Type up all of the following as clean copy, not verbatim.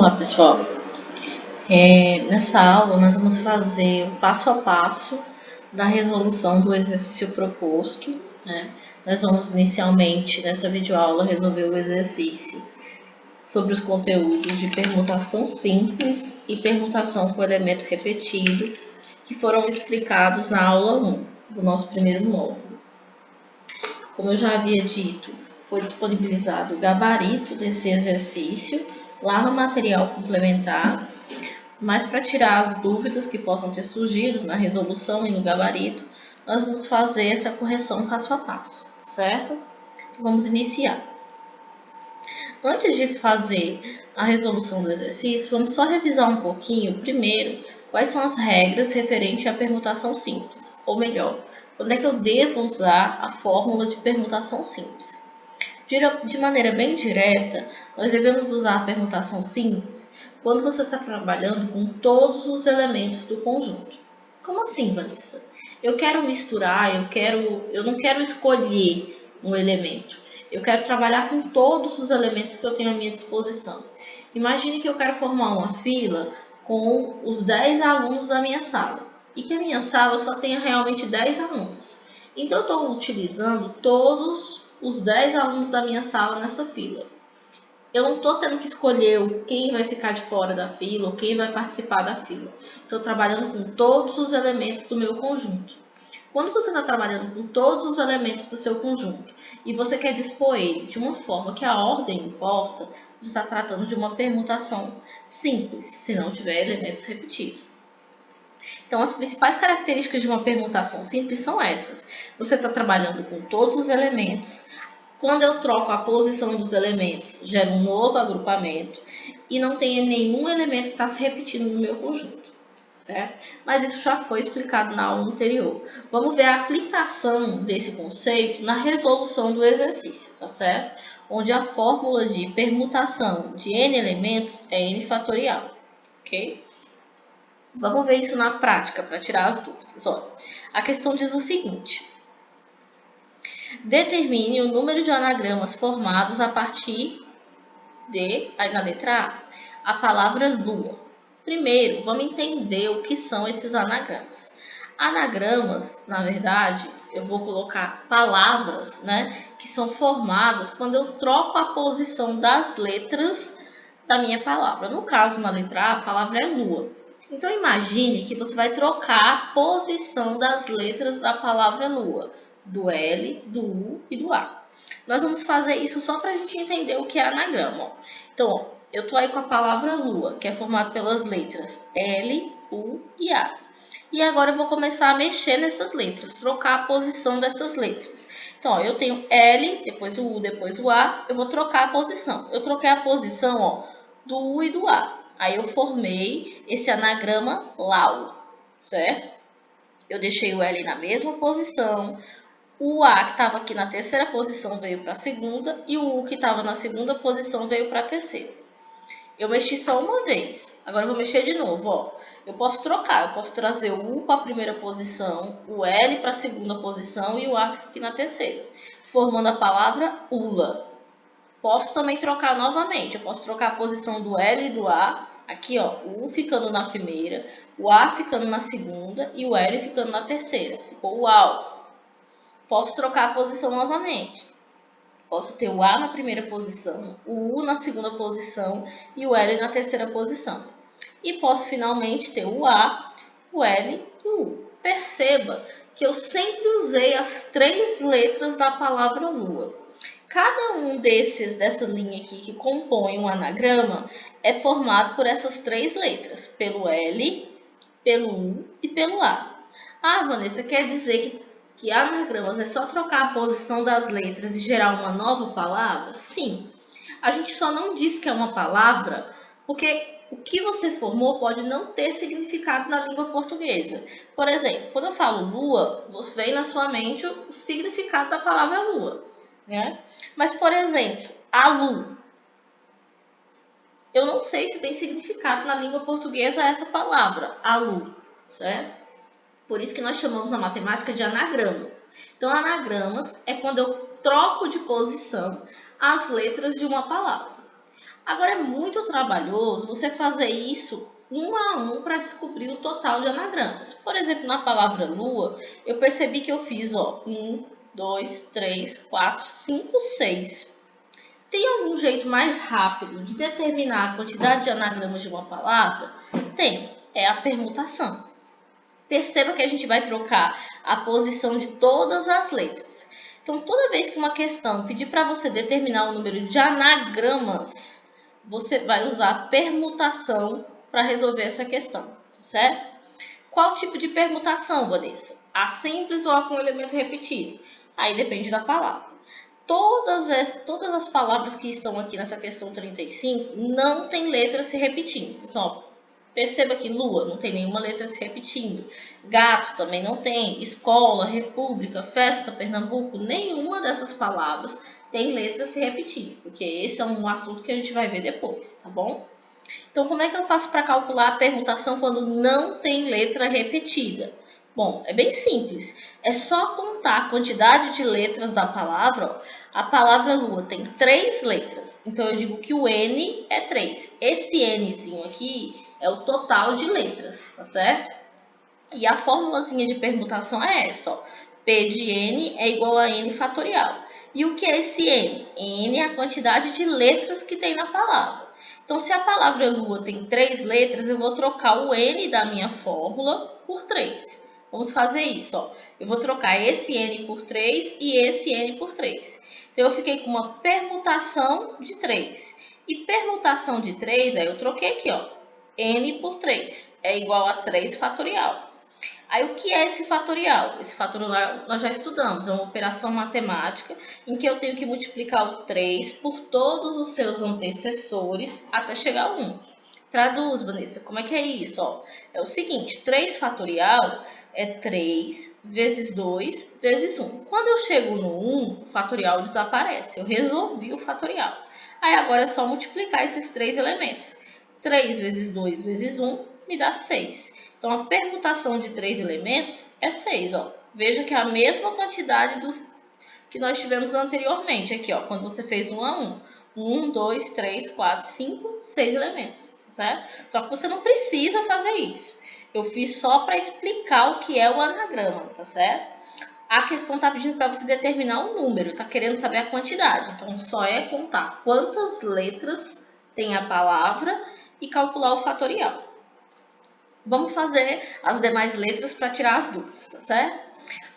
Olá, pessoal. Nessa aula, nós vamos fazer o passo a passo da resolução do exercício proposto, né? Nós vamos inicialmente, nessa videoaula, resolver o exercício sobre os conteúdos de permutação simples e permutação com elemento repetido, que foram explicados na aula 1 do nosso primeiro módulo. Como eu já havia dito, foi disponibilizado o gabarito desse exercício lá no material complementar, mas para tirar as dúvidas que possam ter surgido na resolução e no gabarito, nós vamos fazer essa correção passo a passo, certo? Então vamos iniciar. Antes de fazer a resolução do exercício, vamos só revisar um pouquinho, primeiro, quais são as regras referentes à permutação simples, ou melhor, quando é que eu devo usar a fórmula de permutação simples. De maneira bem direta, nós devemos usar a permutação simples quando você está trabalhando com todos os elementos do conjunto. Como assim, Vanessa? Eu quero misturar, eu não quero escolher um elemento. Eu quero trabalhar com todos os elementos que eu tenho à minha disposição. Imagine que eu quero formar uma fila com os 10 alunos da minha sala e que a minha sala só tenha realmente 10 alunos. Então, eu estou utilizando todos os 10 alunos da minha sala nessa fila. Eu não estou tendo que escolher quem vai ficar de fora da fila ou quem vai participar da fila. Estou trabalhando com todos os elementos do meu conjunto. Quando você está trabalhando com todos os elementos do seu conjunto e você quer dispor ele de uma forma que a ordem importa, você está tratando de uma permutação simples, se não tiver elementos repetidos. Então, as principais características de uma permutação simples são essas. Você está trabalhando com todos os elementos. Quando eu troco a posição dos elementos, gera um novo agrupamento e não tem nenhum elemento que está se repetindo no meu conjunto, certo? Mas isso já foi explicado na aula anterior. Vamos ver a aplicação desse conceito na resolução do exercício, tá certo? Onde a fórmula de permutação de n elementos é n fatorial, ok? Vamos ver isso na prática para tirar as dúvidas. Ó, a questão diz o seguinte: determine o número de anagramas formados a partir de, aí na letra A palavra lua. Primeiro, vamos entender o que são esses anagramas. Anagramas, na verdade, eu vou colocar palavras, né, que são formadas quando eu troco a posição das letras da minha palavra. No caso, na letra A, a palavra é lua. Então, imagine que você vai trocar a posição das letras da palavra lua, do L, do U e do A. Nós vamos fazer isso só para a gente entender o que é anagrama. Então, eu estou aí com a palavra lua, que é formada pelas letras L, U e A. E agora eu vou começar a mexer nessas letras, trocar a posição dessas letras. Então, eu tenho L, depois o U, depois o A, eu vou trocar a posição. Eu troquei a posição, do U e do A. Aí eu formei esse anagrama LAU, certo? Eu deixei o L na mesma posição, o A que estava aqui na terceira posição veio para a segunda e o U que estava na segunda posição veio para a terceira. Eu mexi só uma vez, agora eu vou mexer de novo, ó. Eu posso trocar, eu posso trazer o U para a primeira posição, o L para a segunda posição e o A fica aqui na terceira, formando a palavra ULA. Posso também trocar novamente, eu posso trocar a posição do L e do A, aqui ó, o U ficando na primeira, o A ficando na segunda e o L ficando na terceira, ficou UAU. Posso trocar a posição novamente, posso ter o A na primeira posição, o U na segunda posição e o L na terceira posição. E posso finalmente ter o A, o L e o U. Perceba que eu sempre usei as 3 letras da palavra lua. Cada um dessa linha aqui que compõe um anagrama é formado por essas 3 letras, pelo L, pelo U e pelo A. Ah, Vanessa, quer dizer que anagramas é só trocar a posição das letras e gerar uma nova palavra? Sim. A gente só não diz que é uma palavra porque o que você formou pode não ter significado na língua portuguesa. Por exemplo, quando eu falo lua, vem na sua mente o significado da palavra lua, né? Mas, por exemplo, alu. Eu não sei se tem significado na língua portuguesa essa palavra, alu, certo? Por isso que nós chamamos na matemática de anagramas. Então, anagramas é quando eu troco de posição as letras de uma palavra. Agora, é muito trabalhoso você fazer isso um a um para descobrir o total de anagramas. Por exemplo, na palavra lua, eu percebi que eu fiz 1, 2, 3, 4, 5, 6. Tem algum jeito mais rápido de determinar a quantidade de anagramas de uma palavra? Tem, é a permutação. Perceba que a gente vai trocar a posição de todas as letras. Então, toda vez que uma questão pedir para você determinar o número de anagramas, você vai usar a permutação para resolver essa questão, tá certo? Qual tipo de permutação, Vanessa? A simples ou a com elemento repetido? Aí depende da palavra. Todas as palavras que estão aqui nessa questão 35 não tem letras se repetindo. Então, perceba que lua não tem nenhuma letra se repetindo. Gato também não tem. Escola, república, festa, Pernambuco, nenhuma dessas palavras tem letra se repetindo. Porque esse é um assunto que a gente vai ver depois, tá bom? Então, como é que eu faço para calcular a permutação quando não tem letra repetida? Bom, é bem simples. É só contar a quantidade de letras da palavra. A palavra lua tem 3 letras. Então, eu digo que o N é 3. Esse Nzinho aqui é o total de letras, tá certo? E a formulazinha de permutação é essa, ó. P de N é igual a N fatorial. E o que é esse N? N é a quantidade de letras que tem na palavra. Então, se a palavra lua tem 3 letras, eu vou trocar o N da minha fórmula por 3. Vamos fazer isso, ó. Eu vou trocar esse N por 3 e esse N por 3. Então, eu fiquei com uma permutação de 3. E permutação de 3, aí eu troquei aqui, ó. N por 3 é igual a 3 fatorial. Aí, o que é esse fatorial? Esse fatorial nós já estudamos, é uma operação matemática em que eu tenho que multiplicar o 3 por todos os seus antecessores até chegar a 1. Traduz, Vanessa, como é que é isso? Ó, é o seguinte, 3 fatorial é 3 vezes 2 vezes 1. Quando eu chego no 1, o fatorial desaparece, eu resolvi o fatorial. Aí agora é só multiplicar esses 3 elementos. 3 vezes 2 vezes 1 me dá 6. Então, a permutação de 3 elementos é 6. Ó. Veja que é a mesma quantidade dos que nós tivemos anteriormente. Aqui, ó, quando você fez 1 a 1. 1, 2, 3, 4, 5, 6 elementos. Certo? Só que você não precisa fazer isso. Eu fiz só para explicar o que é o anagrama, tá certo? A questão está pedindo para você determinar um número, está querendo saber a quantidade. Então, só é contar quantas letras tem a palavra e calcular o fatorial. Vamos fazer as demais letras para tirar as dúvidas, tá certo?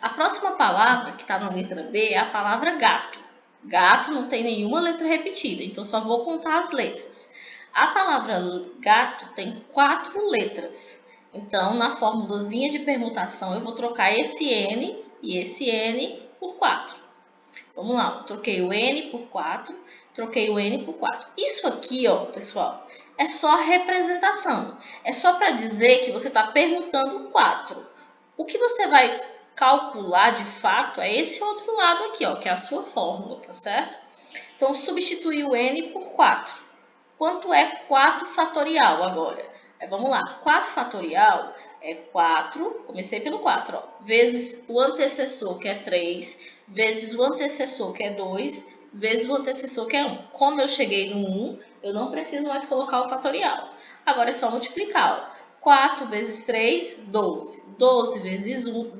A próxima palavra, que está na letra B, é a palavra gato. Gato não tem nenhuma letra repetida, então só vou contar as letras. A palavra gato tem 4 letras. Então, na formulazinha de permutação, eu vou trocar esse N e esse N por 4. Vamos lá, eu troquei o N por 4, troquei o N por 4. Isso aqui, ó, pessoal, é só representação. É só para dizer que você está permutando 4. O que você vai calcular de fato é esse outro lado aqui, ó, que é a sua fórmula, tá certo? Então, substituir o N por 4. Quanto é 4 fatorial agora? Vamos lá, 4 fatorial é 4, comecei pelo 4, ó, vezes o antecessor, que é 3, vezes o antecessor, que é 2, vezes o antecessor, que é 1. Como eu cheguei no 1, eu não preciso mais colocar o fatorial. Agora é só multiplicar, ó. 4 vezes 3, 12. 12 vezes 1,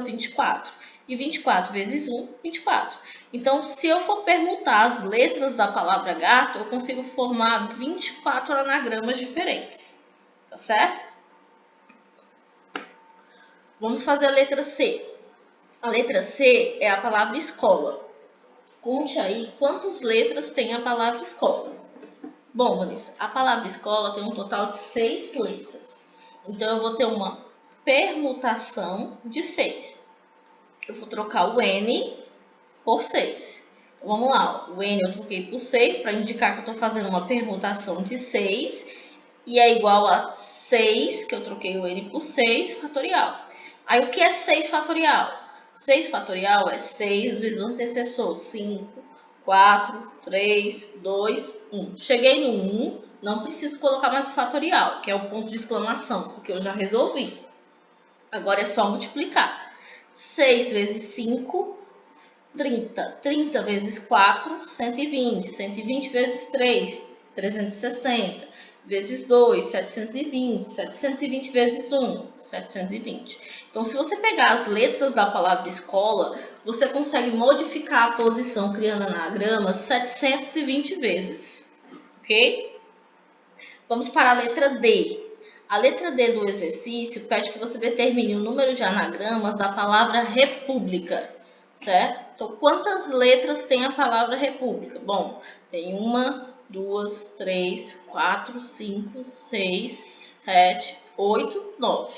24. E 24 vezes 1, 24. Então, se eu for permutar as letras da palavra gato, eu consigo formar 24 anagramas diferentes. Tá certo? Vamos fazer a letra C. A letra C é a palavra escola. Conte aí quantas letras tem a palavra escola. Bom, Vanessa, a palavra escola tem um total de 6 letras. Então, eu vou ter uma permutação de 6. Eu vou trocar o N por 6. Então, vamos lá. O N eu troquei por 6 para indicar que eu estou fazendo uma permutação de 6. E é igual a 6, que eu troquei o N por 6, fatorial. Aí, o que é 6 fatorial? 6 fatorial é 6 vezes o antecessor, 5, 4, 3, 2, 1. Cheguei no 1, não preciso colocar mais o fatorial, que é o ponto de exclamação, porque eu já resolvi. Agora é só multiplicar. 6 vezes 5, 30. 30 vezes 4, 120. 120 vezes 3, 360 vezes 2, 720, 720 vezes 1, 720. Então, se você pegar as letras da palavra escola, você consegue modificar a posição criando anagramas 720 vezes, ok? Vamos para a letra D. A letra D do exercício pede que você determine o número de anagramas da palavra república, certo? Então, quantas letras tem a palavra república? Bom, tem 1, 2, 3, 4, 5, 6, 7, 8, 9.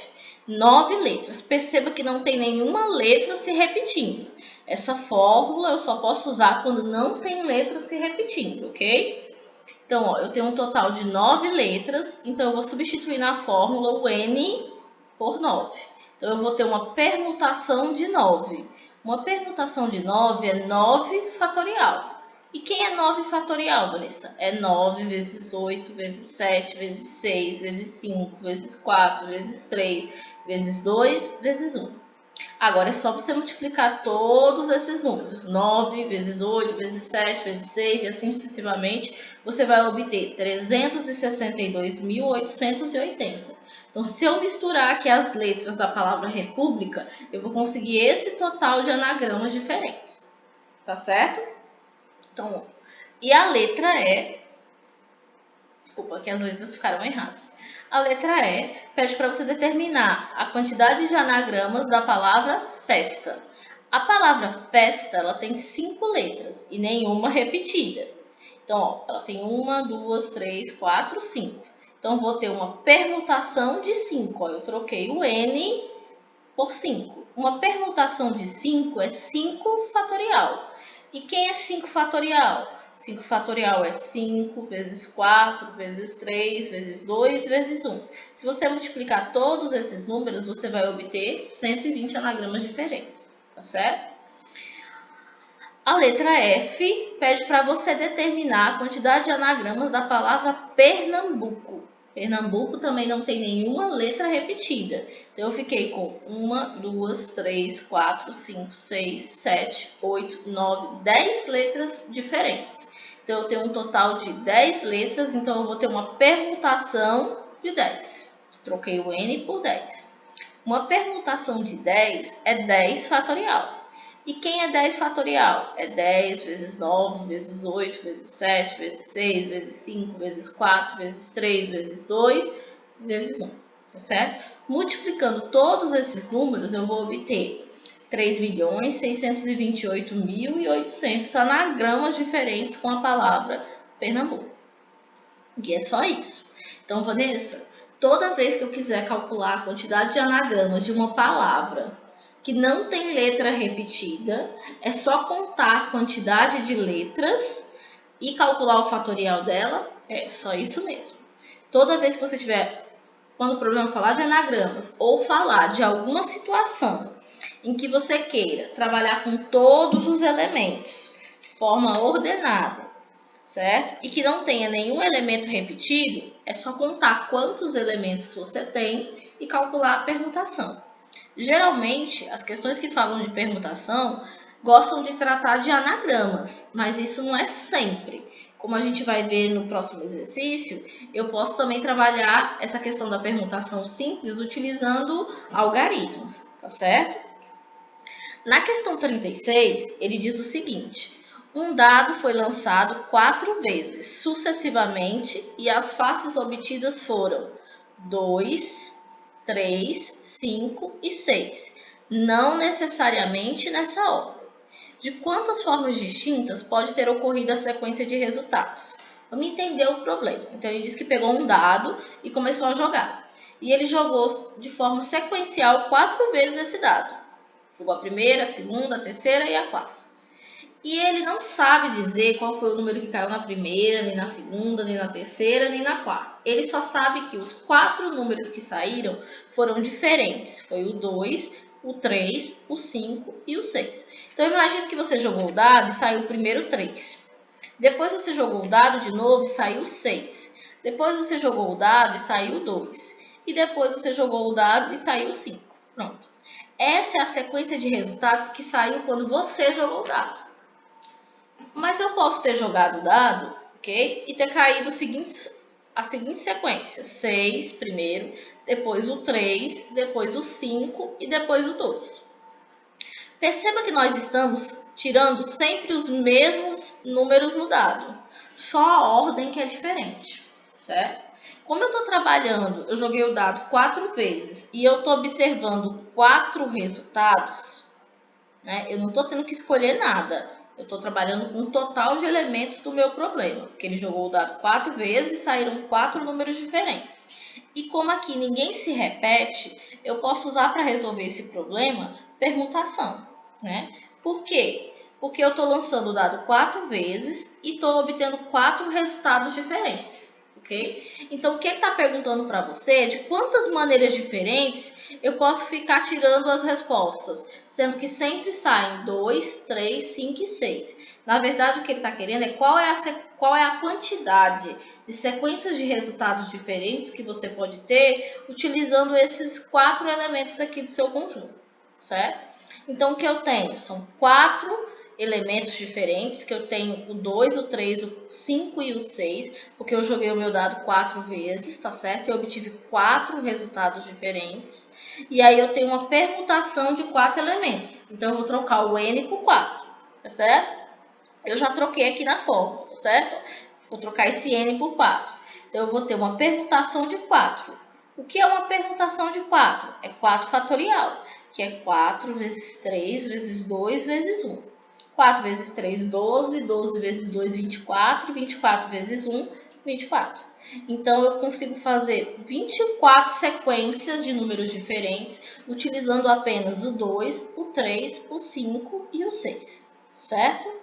9 letras. Perceba que não tem nenhuma letra se repetindo. Essa fórmula eu só posso usar quando não tem letra se repetindo, ok? Então, ó, eu tenho um total de 9 letras, então eu vou substituir na fórmula o N por 9. Então, eu vou ter uma permutação de 9. Uma permutação de 9 é 9 fatorial. E quem é 9 fatorial, Vanessa? É 9 vezes 8, vezes 7, vezes 6, vezes 5, vezes 4, vezes 3, vezes 2, vezes 1. Agora é só você multiplicar todos esses números. 9 vezes 8, vezes 7, vezes 6 e assim sucessivamente. Você vai obter 362.880. Então, se eu misturar aqui as letras da palavra república, eu vou conseguir esse total de anagramas diferentes. Tá certo? Então, e a letra E... Desculpa, que as letras ficaram erradas. A letra E pede para você determinar a quantidade de anagramas da palavra festa. A palavra festa, ela tem 5 letras e nenhuma repetida. Então, ó, ela tem 1, 2, 3, 4, 5. Então, vou ter uma permutação de 5. Ó, eu troquei o N por 5. Uma permutação de 5 é 5 fatorial. E quem é 5 fatorial? 5 fatorial é 5 vezes 4, vezes 3, vezes 2, vezes 1. Se você multiplicar todos esses números, você vai obter 120 anagramas diferentes, tá certo? A letra F pede para você determinar a quantidade de anagramas da palavra Pernambuco. Pernambuco também não tem nenhuma letra repetida. Então, eu fiquei com 1, 2, 3, 4, 5, 6, 7, 8, 9, 10 letras diferentes. Então, eu tenho um total de 10 letras, então eu vou ter uma permutação de 10. Troquei o N por 10. Uma permutação de 10 é 10 fatorial. E quem é 10 fatorial? É 10 vezes 9, vezes 8, vezes 7, vezes 6, vezes 5, vezes 4, vezes 3, vezes 2, vezes 1, tá certo? Multiplicando todos esses números, eu vou obter 3.628.800 anagramas diferentes com a palavra Pernambuco. E é só isso. Então, Vanessa, toda vez que eu quiser calcular a quantidade de anagramas de uma palavra que não tem letra repetida, é só contar a quantidade de letras e calcular o fatorial dela. É só isso mesmo. Toda vez que você tiver, quando o problema falar de anagramas ou falar de alguma situação em que você queira trabalhar com todos os elementos de forma ordenada, certo? E que não tenha nenhum elemento repetido, é só contar quantos elementos você tem e calcular a permutação. Geralmente, as questões que falam de permutação gostam de tratar de anagramas, mas isso não é sempre. Como a gente vai ver no próximo exercício, eu posso também trabalhar essa questão da permutação simples utilizando algarismos, tá certo? Na questão 36, ele diz o seguinte: um dado foi lançado 4 vezes sucessivamente e as faces obtidas foram 2, 3, 5 e 6, não necessariamente nessa ordem. De quantas formas distintas pode ter ocorrido a sequência de resultados? Vamos entender o problema. Então, ele diz que pegou um dado e começou a jogar. E ele jogou de forma sequencial 4 vezes esse dado. Jogou a primeira, a segunda, a terceira e a quarta. E ele não sabe dizer qual foi o número que caiu na primeira, nem na segunda, nem na terceira, nem na quarta. Ele só sabe que os 4 números que saíram foram diferentes. Foi o 2, o 3, o 5 e o 6. Então, imagine que você jogou o dado e saiu o primeiro 3. Depois você jogou o dado de novo e saiu o 6. Depois você jogou o dado e saiu o 2. E depois você jogou o dado e saiu o 5. Pronto. Essa é a sequência de resultados que saiu quando você jogou o dado. Mas eu posso ter jogado o dado ok? E ter caído a seguinte sequência: 6 primeiro, depois o 3, depois o 5 e depois o 2. Perceba que nós estamos tirando sempre os mesmos números no dado, só a ordem que é diferente, certo? Como eu estou trabalhando, eu joguei o dado 4 vezes e eu estou observando 4 resultados, né? Eu não estou tendo que escolher nada. Eu estou trabalhando com um total de elementos do meu problema, porque ele jogou o dado 4 vezes e saíram 4 números diferentes. E como aqui ninguém se repete, eu posso usar para resolver esse problema permutação, né? Por quê? Porque eu estou lançando o dado 4 vezes e estou obtendo 4 resultados diferentes, ok? Então, o que ele está perguntando para você é de quantas maneiras diferentes eu posso ficar tirando as respostas, sendo que sempre saem 2, 3, 5 e 6. Na verdade, o que ele está querendo é qual é a quantidade de sequências de resultados diferentes que você pode ter utilizando esses 4 elementos aqui do seu conjunto, certo? Então, o que eu tenho são 4 elementos diferentes, que eu tenho o 2, o 3, o 5 e o 6, porque eu joguei o meu dado 4 vezes, tá certo? Eu obtive 4 resultados diferentes. E aí eu tenho uma permutação de 4 elementos. Então, eu vou trocar o N por 4, tá certo? Eu já troquei aqui na fórmula, tá certo? Vou trocar esse N por 4. Então, eu vou ter uma permutação de 4. O que é uma permutação de 4? É 4 fatorial, que é 4 vezes 3 vezes 2 vezes 1. 4 vezes 3, 12. 12 vezes 2, 24. 24 vezes 1, 24. Então, eu consigo fazer 24 sequências de números diferentes, utilizando apenas o 2, o 3, o 5 e o 6, certo?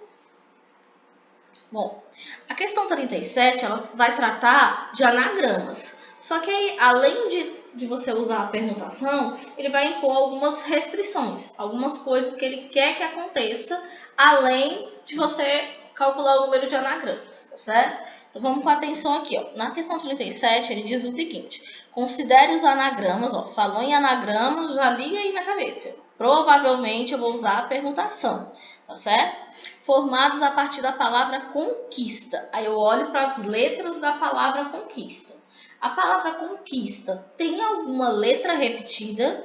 Bom, a questão 37, ela vai tratar de anagramas. Só que aí, além de você usar a permutação, ele vai impor algumas restrições, algumas coisas que ele quer que aconteça, além de você calcular o número de anagramas, tá certo? Então, vamos com atenção aqui, ó. Na questão 37, ele diz o seguinte: considere os anagramas, ó. Falou em anagramas, já liga aí na cabeça. Provavelmente eu vou usar a permutação, tá certo? Formados a partir da palavra conquista. Aí eu olho para as letras da palavra conquista. A palavra conquista tem alguma letra repetida?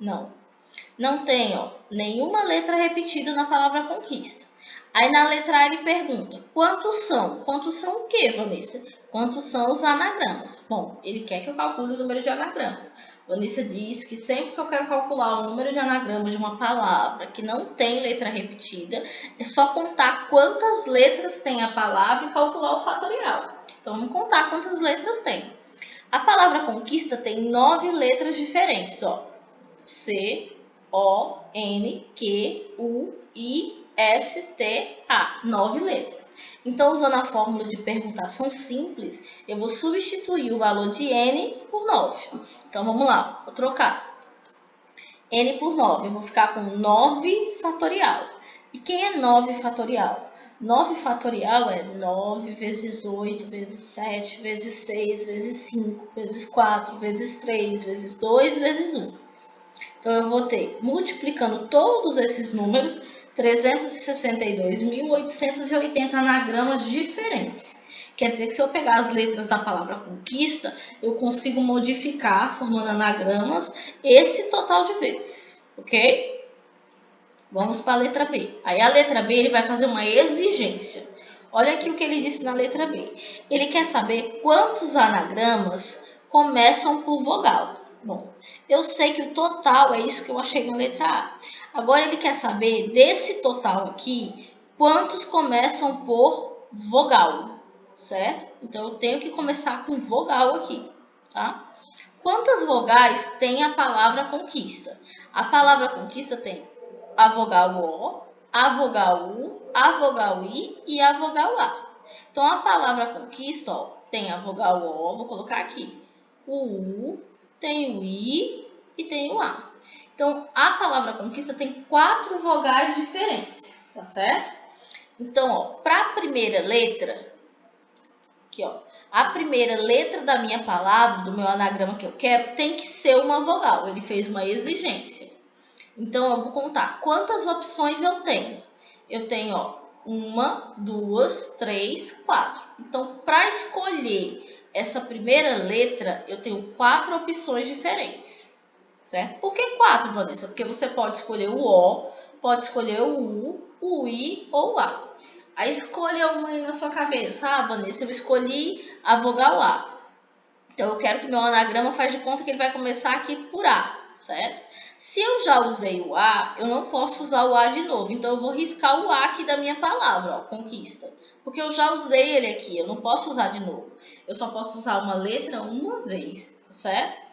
Não. Não tem, ó, nenhuma letra repetida na palavra conquista. Aí na letra A ele pergunta: quantos são? Quantos são o quê, Vanessa? Quantos são os anagramas? Bom, ele quer que eu calcule o número de anagramas. Vanessa diz que sempre que eu quero calcular o número de anagramas de uma palavra que não tem letra repetida, é só contar quantas letras tem a palavra e calcular o fatorial. Então, vamos contar quantas letras tem. A palavra conquista tem 9 letras diferentes, ó. C, O, N, Q, U, I, S, T, A. 9 letras. Então, usando a fórmula de permutação simples, eu vou substituir o valor de N por 9. Então, vamos lá, vou trocar. N por 9, eu vou ficar com 9 fatorial. E quem é 9 fatorial? 9 fatorial é 9 vezes 8, vezes 7, vezes 6, vezes 5, vezes 4, vezes 3, vezes 2, vezes 1. Então, eu vou ter, multiplicando todos esses números, 362.880 anagramas diferentes. Quer dizer que se eu pegar as letras da palavra conquista, eu consigo modificar, formando anagramas, esse total de vezes, ok? Vamos para a letra B. Aí a letra B ele vai fazer uma exigência. Olha aqui o que ele disse na letra B. Ele quer saber quantos anagramas começam por vogal. Bom, eu sei que o total é isso que eu achei na letra A. Agora ele quer saber desse total aqui, quantos começam por vogal, certo? Então eu tenho que começar com vogal aqui, tá? Quantas vogais tem a palavra conquista? A palavra conquista tem a vogal O, a vogal U, a vogal I e a vogal A. Então a palavra conquista, ó, tem a vogal O, vou colocar aqui, o U, tem o I e tem o A. Então, a palavra conquista tem 4 vogais diferentes, tá certo? Então, ó, para a primeira letra, aqui, ó, a primeira letra da minha palavra, do meu anagrama que eu quero, tem que ser uma vogal. Ele fez uma exigência. Então, eu vou contar quantas opções eu tenho. Eu tenho, ó, 1, 2, 3, 4. Então, para escolher essa primeira letra, eu tenho 4 opções diferentes, certo? Por que 4, Vanessa? Porque você pode escolher o O, pode escolher o U, o I ou o A. Aí escolha uma aí na sua cabeça. Ah, Vanessa, eu escolhi a vogal A. Então, eu quero que meu anagrama faz de conta que ele vai começar aqui por A, certo? Se eu já usei o A, eu não posso usar o A de novo. Então, eu vou riscar o A aqui da minha palavra, ó, conquista. Porque eu já usei ele aqui, eu não posso usar de novo. Eu só posso usar uma letra uma vez, certo?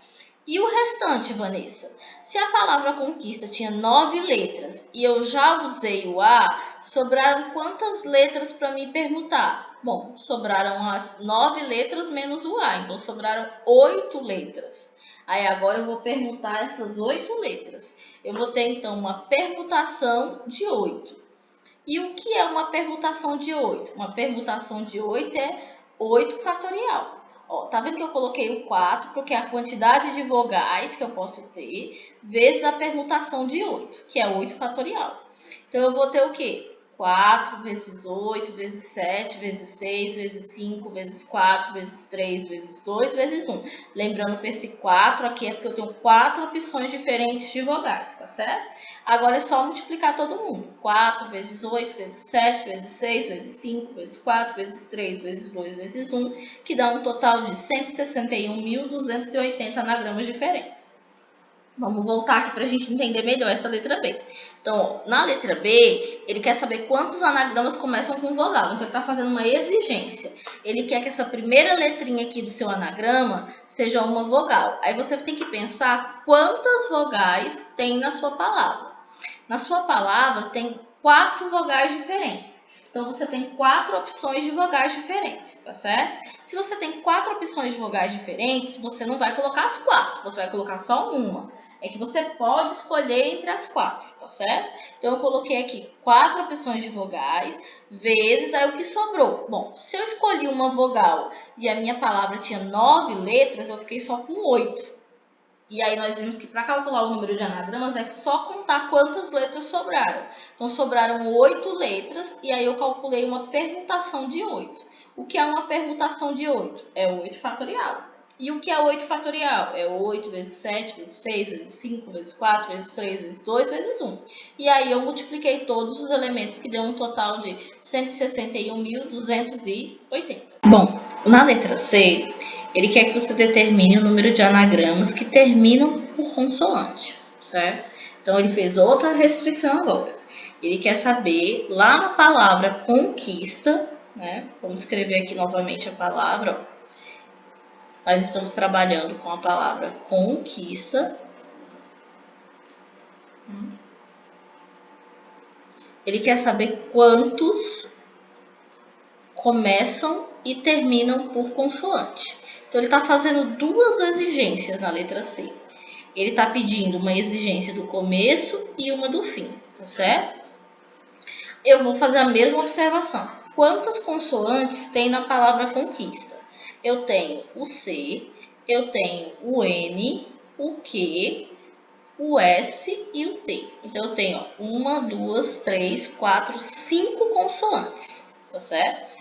E o restante, Vanessa? Se a palavra conquista tinha 9 letras e eu já usei o A, sobraram quantas letras para me permutar? Bom, sobraram as 9 letras menos o A, então sobraram 8 letras. Aí agora eu vou permutar essas 8 letras. Eu vou ter então uma permutação de 8. E o que é uma permutação de 8? Uma permutação de 8 é 8 fatorial. Ó, tá vendo que eu coloquei o 4 porque é a quantidade de vogais que eu posso ter vezes a permutação de 8, que é 8 fatorial. Então, eu vou ter o quê? 4 vezes 8, vezes 7, vezes 6, vezes 5, vezes 4, vezes 3, vezes 2, vezes 1. Lembrando que esse 4 aqui é porque eu tenho 4 opções diferentes de vogais, tá certo? Agora é só multiplicar todo mundo. 4 vezes 8, vezes 7, vezes 6, vezes 5, vezes 4, vezes 3, vezes 2, vezes 1, que dá um total de 161.280 anagramas diferentes. Vamos voltar aqui para a gente entender melhor essa letra B. Então, ó, na letra B, ele quer saber quantos anagramas começam com vogal. Então, ele está fazendo uma exigência. Ele quer que essa primeira letrinha aqui do seu anagrama seja uma vogal. Aí você tem que pensar quantas vogais tem na sua palavra. Na sua palavra tem 4 vogais diferentes. Então, você tem 4 opções de vogais diferentes, tá certo? Se você tem 4 opções de vogais diferentes, você não vai colocar as 4, você vai colocar só uma. É que você pode escolher entre as 4, tá certo? Então, eu coloquei aqui 4 opções de vogais, vezes aí o que sobrou. Bom, se eu escolhi uma vogal e a minha palavra tinha 9 letras, eu fiquei só com 8. E aí nós vimos que para calcular o número de anagramas é só contar quantas letras sobraram. Então, sobraram 8 letras e aí eu calculei uma permutação de 8. O que é uma permutação de 8? É 8 fatorial. E o que é 8 fatorial? É 8 vezes 7, vezes 6, vezes 5, vezes 4, vezes 3, vezes 2, vezes 1. E aí eu multipliquei todos os elementos que deu um total de 161.280. Bom, na letra C, ele quer que você determine o número de anagramas que terminam por consoante, certo? Então, ele fez outra restrição agora. Ele quer saber, lá na palavra conquista, né? Vamos escrever aqui novamente a palavra, ó. Nós estamos trabalhando com a palavra conquista. Ele quer saber quantos começam e terminam por consoante. Então, ele está fazendo duas exigências na letra C. Ele está pedindo uma exigência do começo e uma do fim, tá certo? Eu vou fazer a mesma observação. Quantas consoantes tem na palavra conquista? Eu tenho o C, eu tenho o N, o Q, o S e o T. Então, eu tenho 1, 2, 3, 4, 5 consoantes, tá certo?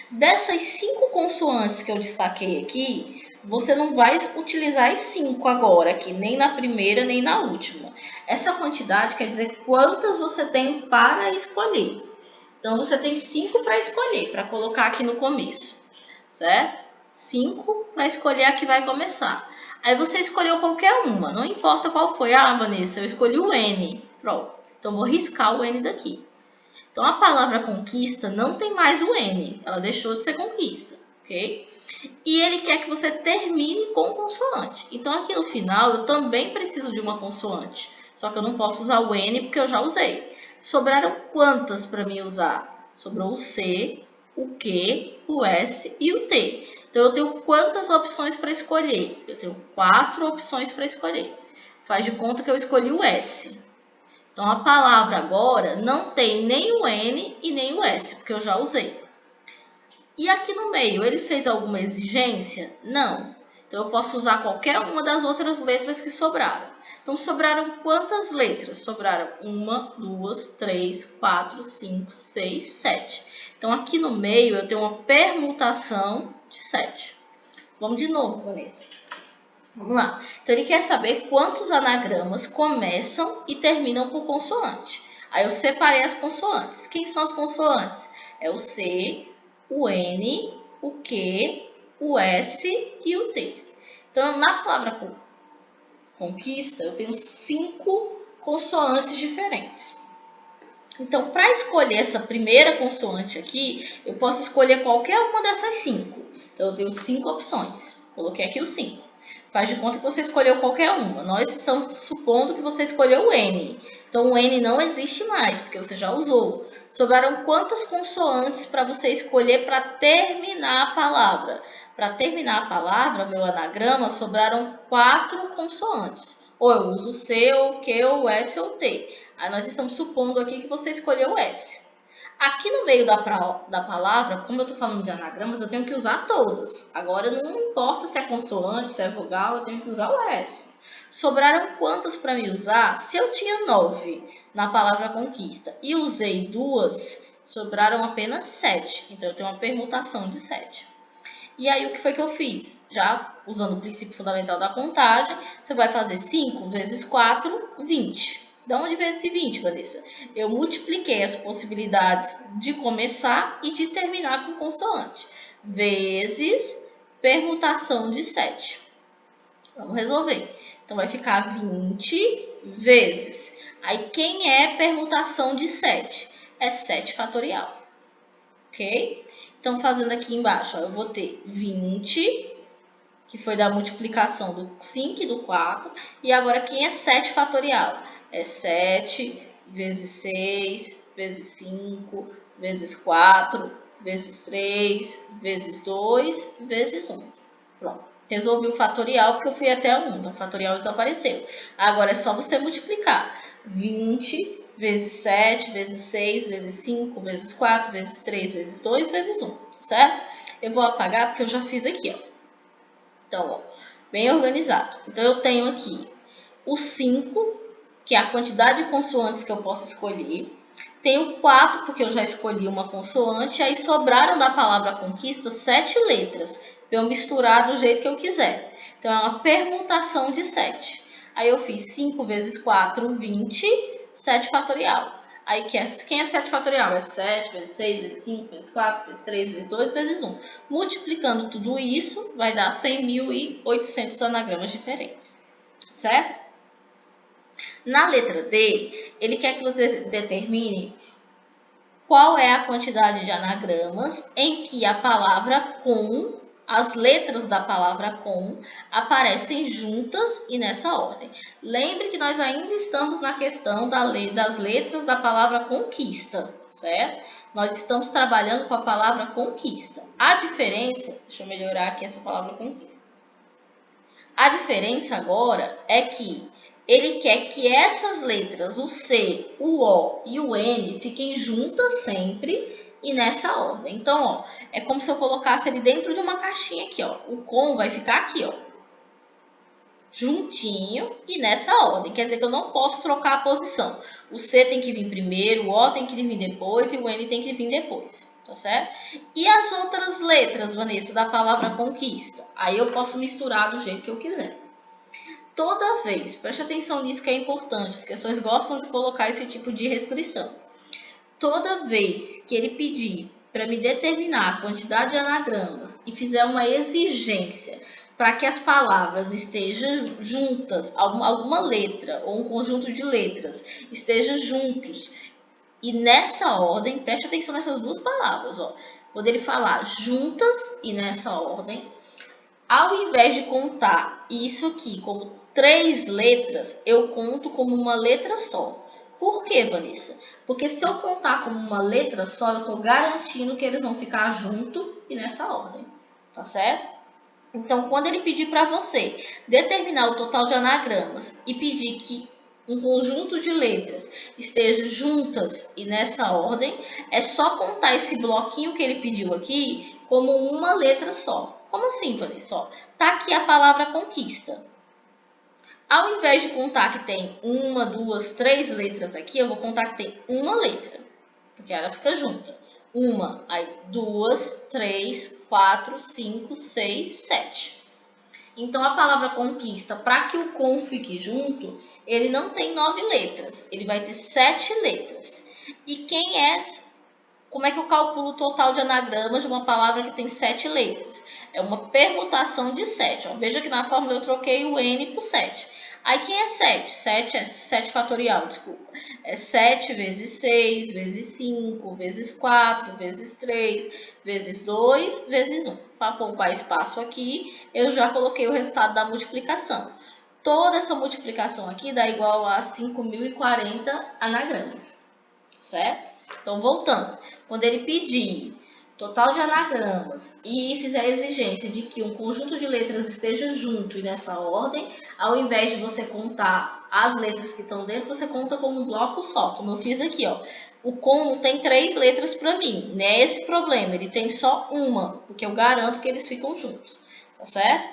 Dessas 5 consoantes que eu destaquei aqui, você não vai utilizar as 5 agora aqui, nem na primeira, nem na última. Essa quantidade quer dizer quantas você tem para escolher. Então, você tem 5 para escolher, para colocar aqui no começo, certo? 5 para escolher a que vai começar. Aí você escolheu qualquer uma, não importa qual foi. Ah, Vanessa, eu escolhi o N. Pronto. Então, vou riscar o N daqui. Então, a palavra conquista não tem mais o N, ela deixou de ser conquista, ok? E ele quer que você termine com consoante. Então, aqui no final, eu também preciso de uma consoante, só que eu não posso usar o N porque eu já usei. Sobraram quantas para mim usar? Sobrou o C, o Q, o S e o T. Então, eu tenho quantas opções para escolher? Eu tenho 4 opções para escolher. Faz de conta que eu escolhi o S. Então, a palavra agora não tem nem o N e nem o S, porque eu já usei. E aqui no meio, ele fez alguma exigência? Não. Então, eu posso usar qualquer uma das outras letras que sobraram. Então, sobraram quantas letras? Sobraram 1, 2, 3, 4, 5, 6, 7. Então, aqui no meio eu tenho uma permutação de 7. Vamos de novo, Vanessa. Vamos lá. Então, ele quer saber quantos anagramas começam e terminam por consoante. Aí, eu separei as consoantes. Quem são as consoantes? É o C, o N, o Q, o S e o T. Então, na palavra conquista, eu tenho 5 consoantes diferentes. Então, para escolher essa primeira consoante aqui, eu posso escolher qualquer uma dessas 5. Então, eu tenho 5 opções. Coloquei aqui os 5. Faz de conta que você escolheu qualquer uma. Nós estamos supondo que você escolheu o N. Então, o N não existe mais, porque você já usou. Sobraram quantas consoantes para você escolher para terminar a palavra? Para terminar a palavra, meu anagrama, sobraram 4 consoantes. Ou eu uso o C, ou o Q, ou o S, ou o T. Aí nós estamos supondo aqui que você escolheu o S. Aqui no meio da palavra, como eu estou falando de anagramas, eu tenho que usar todas. Agora não importa se é consoante, se é vogal, eu tenho que usar o S. Sobraram quantas para me usar? Se eu tinha 9 na palavra conquista e usei 2, sobraram apenas 7. Então eu tenho uma permutação de 7. E aí, o que foi que eu fiz? Já usando o princípio fundamental da contagem, você vai fazer 5 vezes 4, 20. De onde veio esse 20, Vanessa? Eu multipliquei as possibilidades de começar e de terminar com consoante. Vezes permutação de 7. Vamos resolver. Então, vai ficar 20 vezes. Aí, quem é permutação de 7? É 7 fatorial. Ok? Então, fazendo aqui embaixo, ó, eu vou ter 20, que foi da multiplicação do 5 e do 4. E agora, quem é 7 fatorial? É 7 vezes 6, vezes 5, vezes 4, vezes 3, vezes 2, vezes 1. Pronto. Resolvi o fatorial porque eu fui até 1. Então, o fatorial desapareceu. Agora, é só você multiplicar. 20 vezes 7, vezes 6, vezes 5, vezes 4, vezes 3, vezes 2, vezes 1, certo? Eu vou apagar porque eu já fiz aqui, ó. Então, ó, bem organizado. Então, eu tenho aqui o 5, que é a quantidade de consoantes que eu posso escolher. Tenho 4, porque eu já escolhi uma consoante. Aí, sobraram da palavra conquista 7 letras, para eu misturar do jeito que eu quiser. Então, é uma permutação de 7. Aí, eu fiz 5 vezes 4, 20, 7 fatorial. Aí, quem é 7 fatorial? É 7 vezes 6, vezes 5, vezes 4, vezes 3, vezes 2, vezes 1. Multiplicando tudo isso, vai dar 100.800 anagramas diferentes. Certo? Na letra D, ele quer que você determine qual é a quantidade de anagramas em que a palavra com, as letras da palavra com, aparecem juntas e nessa ordem. Lembre que nós ainda estamos na questão das letras da palavra conquista, certo? Nós estamos trabalhando com a palavra conquista. A diferença, deixa eu melhorar aqui essa palavra conquista. A diferença agora é que ele quer que essas letras, o C, o O e o N, fiquem juntas sempre e nessa ordem. Então, ó, é como se eu colocasse ele dentro de uma caixinha aqui, ó. O com vai ficar aqui, ó, juntinho e nessa ordem. Quer dizer que eu não posso trocar a posição. O C tem que vir primeiro, o O tem que vir depois e o N tem que vir depois. Tá certo? E as outras letras, Vanessa, da palavra conquista? Aí eu posso misturar do jeito que eu quiser. Toda vez, preste atenção nisso que é importante, as questões gostam de colocar esse tipo de restrição. Toda vez que ele pedir para me determinar a quantidade de anagramas e fizer uma exigência para que as palavras estejam juntas, alguma letra ou um conjunto de letras esteja juntos e nessa ordem, preste atenção nessas duas palavras, ó. Quando ele falar juntas e nessa ordem, ao invés de contar isso aqui como 3 letras, eu conto como uma letra só. Por quê, Vanessa? Porque se eu contar como uma letra só, eu estou garantindo que eles vão ficar junto e nessa ordem, tá certo? Então, quando ele pedir para você determinar o total de anagramas e pedir que um conjunto de letras esteja juntas e nessa ordem, é só contar esse bloquinho que ele pediu aqui como uma letra só. Como assim, Vanessa? Tá aqui a palavra conquista. Ao invés de contar que tem 1, 2, 3 letras aqui, eu vou contar que tem uma letra, porque ela fica junta. 1, aí 2, 3, 4, 5, 6, 7. Então, a palavra conquista, para que o com fique junto, ele não tem 9 letras, ele vai ter 7 letras. E como é que eu calculo o total de anagramas de uma palavra que tem 7 letras? É uma permutação de 7. Ó. Veja que na fórmula eu troquei o N por 7. Aí quem é 7? 7 é 7 fatorial, desculpa. É 7 vezes 6, vezes 5, vezes 4, vezes 3, vezes 2, vezes 1. Para poupar espaço aqui, eu já coloquei o resultado da multiplicação. Toda essa multiplicação aqui dá igual a 5.040 anagramas, certo? Então, voltando. Quando ele pedir total de anagramas e fizer a exigência de que um conjunto de letras esteja junto e nessa ordem, ao invés de você contar as letras que estão dentro, você conta como um bloco só, como eu fiz aqui, ó. O com não tem 3 letras para mim, não é esse problema, ele tem só uma, porque eu garanto que eles ficam juntos, tá certo?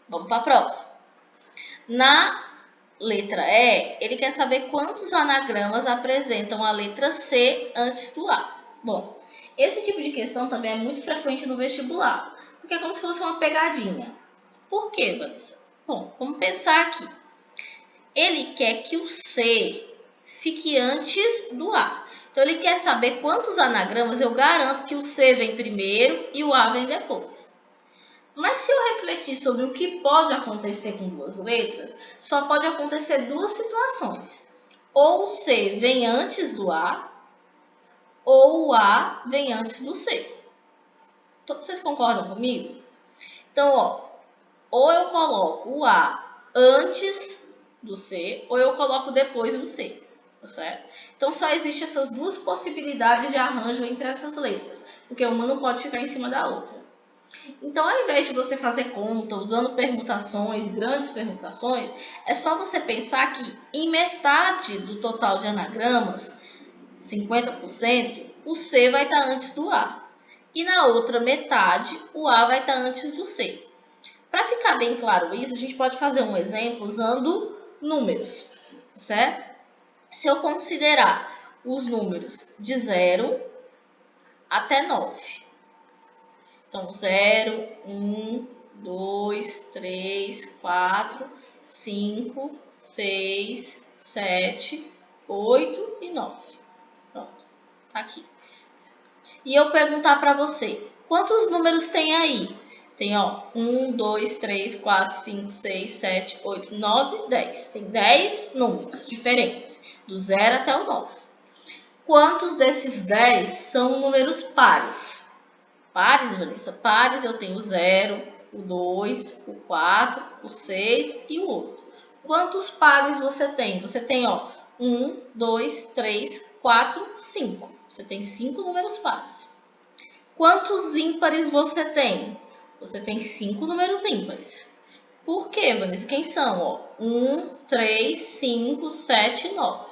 Vamos para a próxima. Na letra E, ele quer saber quantos anagramas apresentam a letra C antes do A. Bom, esse tipo de questão também é muito frequente no vestibular, porque é como se fosse uma pegadinha. Por quê, Vanessa? Bom, vamos pensar aqui. Ele quer que o C fique antes do A. Então, ele quer saber quantos anagramas eu garanto que o C vem primeiro e o A vem depois. Mas se eu refletir sobre o que pode acontecer com duas letras, só pode acontecer duas situações. Ou o C vem antes do A, ou o A vem antes do C. Então, vocês concordam comigo? Então, ó, ou eu coloco o A antes do C, ou eu coloco depois do C, tá certo? Então, só existem essas duas possibilidades de arranjo entre essas letras, porque uma não pode ficar em cima da outra. Então, ao invés de você fazer conta usando permutações, grandes permutações, é só você pensar que em metade do total de anagramas, 50%, o C vai estar antes do A. E na outra metade, o A vai estar antes do C. Para ficar bem claro isso, a gente pode fazer um exemplo usando números, certo? Se eu considerar os números de 0 até 9. Então, 0, 1, 2, 3, 4, 5, 6, 7, 8 e 9. Pronto, tá aqui. E eu perguntar para você, quantos números tem aí? Tem, ó, 1, 2, 3, 4, 5, 6, 7, 8, 9, 10. Tem 10 números diferentes, do 0 até o 9. Quantos desses 10 são números pares? Pares, Vanessa? Pares eu tenho o 0, o 2, o 4, o 6 e o 8. Quantos pares você tem? Você tem, ó, 1, 2, 3, 4, 5. Você tem 5 números pares. Quantos ímpares você tem? Você tem 5 números ímpares. Por quê, Vanessa? Quem são? Ó, 1, 3, 5, 7, 9.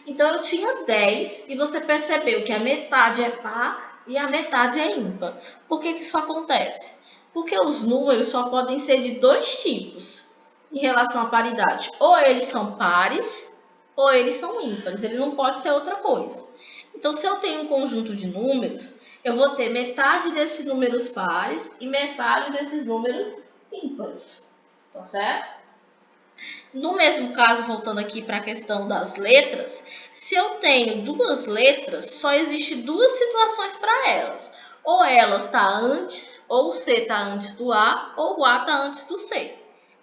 Então, eu tinha 10 e você percebeu que a metade é par e a metade é ímpar. Por que isso acontece? Porque os números só podem ser de dois tipos em relação à paridade. Ou eles são pares, ou eles são ímpares. Ele não pode ser outra coisa. Então, se eu tenho um conjunto de números, eu vou ter metade desses números pares e metade desses números ímpares. Tá certo? No mesmo caso, voltando aqui para a questão das letras, se eu tenho duas letras, só existe duas situações para elas. Ou ela está antes, ou o C está antes do A, ou o A está antes do C.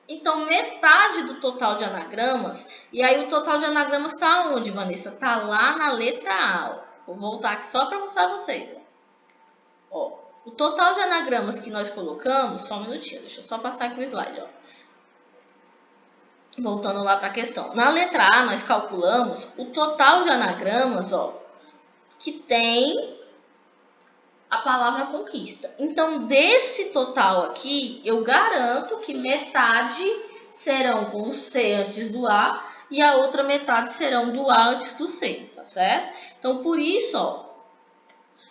Então, metade do total de anagramas, e aí o total de anagramas está onde, Vanessa? Está lá na letra A. Ó. Vou voltar aqui só para mostrar a vocês. Ó, o total de anagramas que nós colocamos, só um minutinho, deixa eu só passar aqui o slide, ó. Voltando lá para a questão. Na letra A, nós calculamos o total de anagramas, ó, que tem a palavra conquista. Então, desse total aqui, eu garanto que metade serão com o C antes do A e a outra metade serão do A antes do C, tá certo? Então, por isso, ó,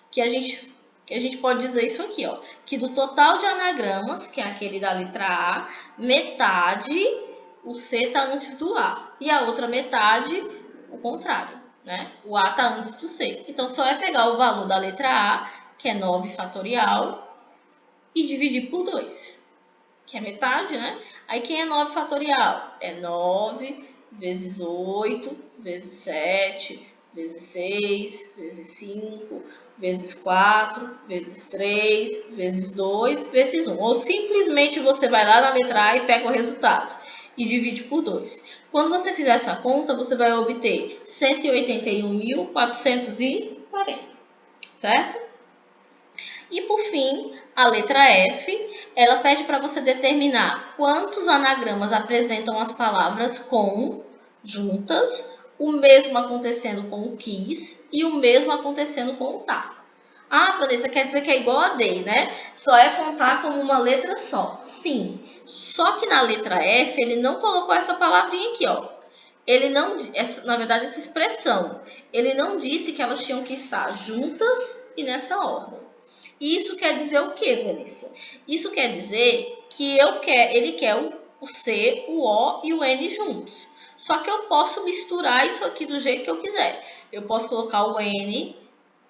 que a gente pode dizer isso aqui, ó, que do total de anagramas, que é aquele da letra A, metade o C está antes do A. E a outra metade, o contrário, né? O A está antes do C. Então, só é pegar o valor da letra A, que é 9 fatorial, e dividir por 2, que é metade, né? Aí, quem é 9 fatorial? É 9 vezes 8, vezes 7, vezes 6, vezes 5, vezes 4, vezes 3, vezes 2, vezes 1. Ou simplesmente você vai lá na letra A e pega o resultado e divide por 2. Quando você fizer essa conta, você vai obter 181.440, certo? E por fim, a letra F, ela pede para você determinar quantos anagramas apresentam as palavras com juntas, o mesmo acontecendo com o quis e o mesmo acontecendo com o tá. Ah, Vanessa, quer dizer que é igual a D, né? Só é contar como uma letra só. Sim, só que na letra F ele não colocou essa palavrinha aqui, ó. Ele não, na verdade, essa expressão, ele não disse que elas tinham que estar juntas e nessa ordem. E isso quer dizer o que, Vanessa? Isso quer dizer que ele quer o C, o O e o N juntos. Só que eu posso misturar isso aqui do jeito que eu quiser. Eu posso colocar o N,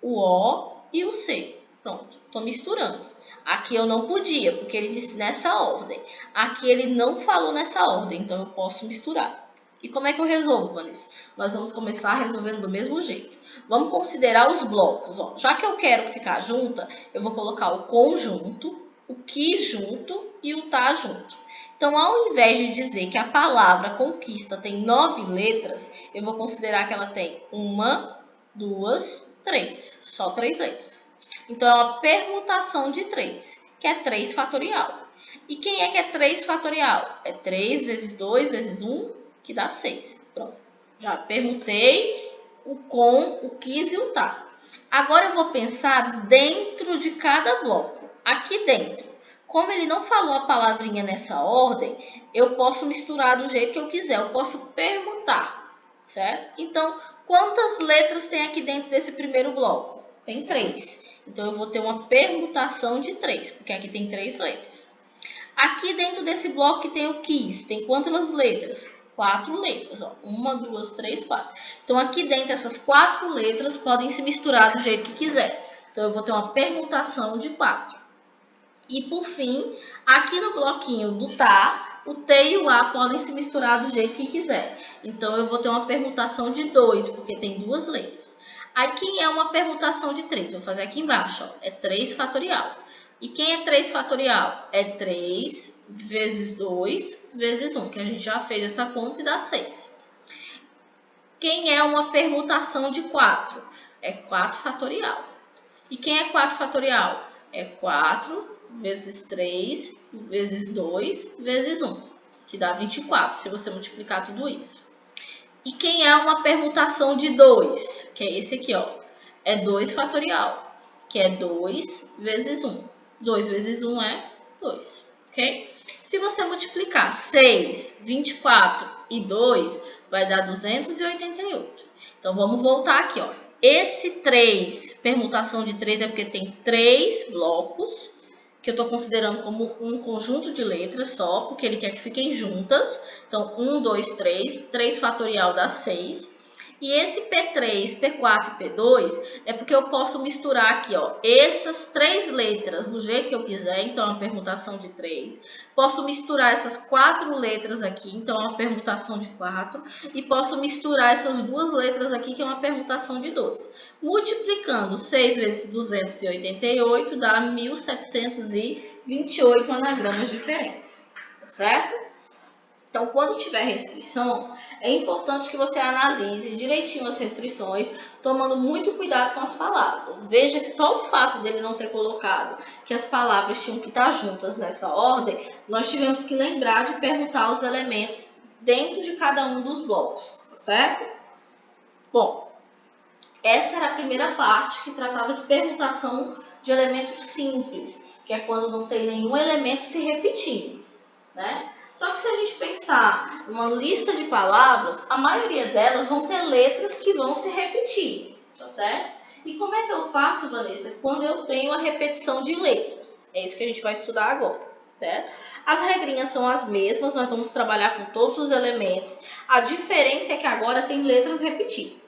o O e o C. Pronto, estou misturando. Aqui eu não podia, porque ele disse nessa ordem. Aqui ele não falou nessa ordem, então eu posso misturar. E como é que eu resolvo, Vanessa? Nós vamos começar resolvendo do mesmo jeito. Vamos considerar os blocos. Ó. Já que eu quero ficar junta, eu vou colocar o conjunto, o que junto e o tá junto. Então, ao invés de dizer que a palavra conquista tem 9 letras, eu vou considerar que ela tem 1, 2, 3. Só 3 letras. Então, é uma permutação de 3, que é 3 fatorial. E quem é que é 3 fatorial? É 3 vezes 2 vezes 1, que dá 6. Pronto. Já permutei o com, o quis e o tá. Agora eu vou pensar dentro de cada bloco. Aqui dentro. Como ele não falou a palavrinha nessa ordem, eu posso misturar do jeito que eu quiser. Eu posso permutar, certo? Então, quantas letras tem aqui dentro desse primeiro bloco? Tem 3. Então, eu vou ter uma permutação de 3, porque aqui tem 3 letras. Aqui dentro desse bloco que tem o quis, tem quantas letras? 4 letras, ó. 1, 2, 3, 4. Então, aqui dentro, essas 4 letras podem se misturar do jeito que quiser. Então, eu vou ter uma permutação de 4. E, por fim, aqui no bloquinho do tá, o T e o A podem se misturar do jeito que quiser. Então, eu vou ter uma permutação de 2, porque tem 2 letras. Aqui é uma permutação de 3. Vou fazer aqui embaixo, ó. É 3 fatorial. E quem é 3 fatorial? É 3 vezes 2 vezes 1, que a gente já fez essa conta e dá 6. Quem é uma permutação de 4? É 4 fatorial. E quem é 4 fatorial? É 4 vezes 3 vezes 2 vezes 1, que dá 24, se você multiplicar tudo isso. E quem é uma permutação de 2? Que é esse aqui, ó. É 2 fatorial, que é 2 vezes 1. 2 vezes 1 é 2, ok? Se você multiplicar 6, 24 e 2, vai dar 288. Então, vamos voltar aqui, ó. Esse 3, permutação de 3, é porque tem 3 blocos, que eu estou considerando como um conjunto de letras só, porque ele quer que fiquem juntas. Então, 1, 2, 3, 3 fatorial dá 6. E esse P3, P4 e P2 é porque eu posso misturar aqui, ó, essas 3 letras do jeito que eu quiser, então é uma permutação de 3. Posso misturar essas 4 letras aqui, então é uma permutação de 4. E posso misturar essas 2 letras aqui, que é uma permutação de 2. Multiplicando 6 vezes 288 dá 1.728 anagramas diferentes, tá certo? Então, quando tiver restrição, é importante que você analise direitinho as restrições, tomando muito cuidado com as palavras. Veja que só o fato dele não ter colocado que as palavras tinham que estar juntas nessa ordem, nós tivemos que lembrar de permutar os elementos dentro de cada um dos blocos, tá certo? Bom, essa era a primeira parte que tratava de permutação de elementos simples, que é quando não tem nenhum elemento se repetindo, né? Só que se a gente pensar numa lista de palavras, a maioria delas vão ter letras que vão se repetir, tá certo? E como é que eu faço, Vanessa, quando eu tenho a repetição de letras? É isso que a gente vai estudar agora. certo? As regrinhas são as mesmas, nós vamos trabalhar com todos os elementos. A diferença é que agora tem letras repetidas.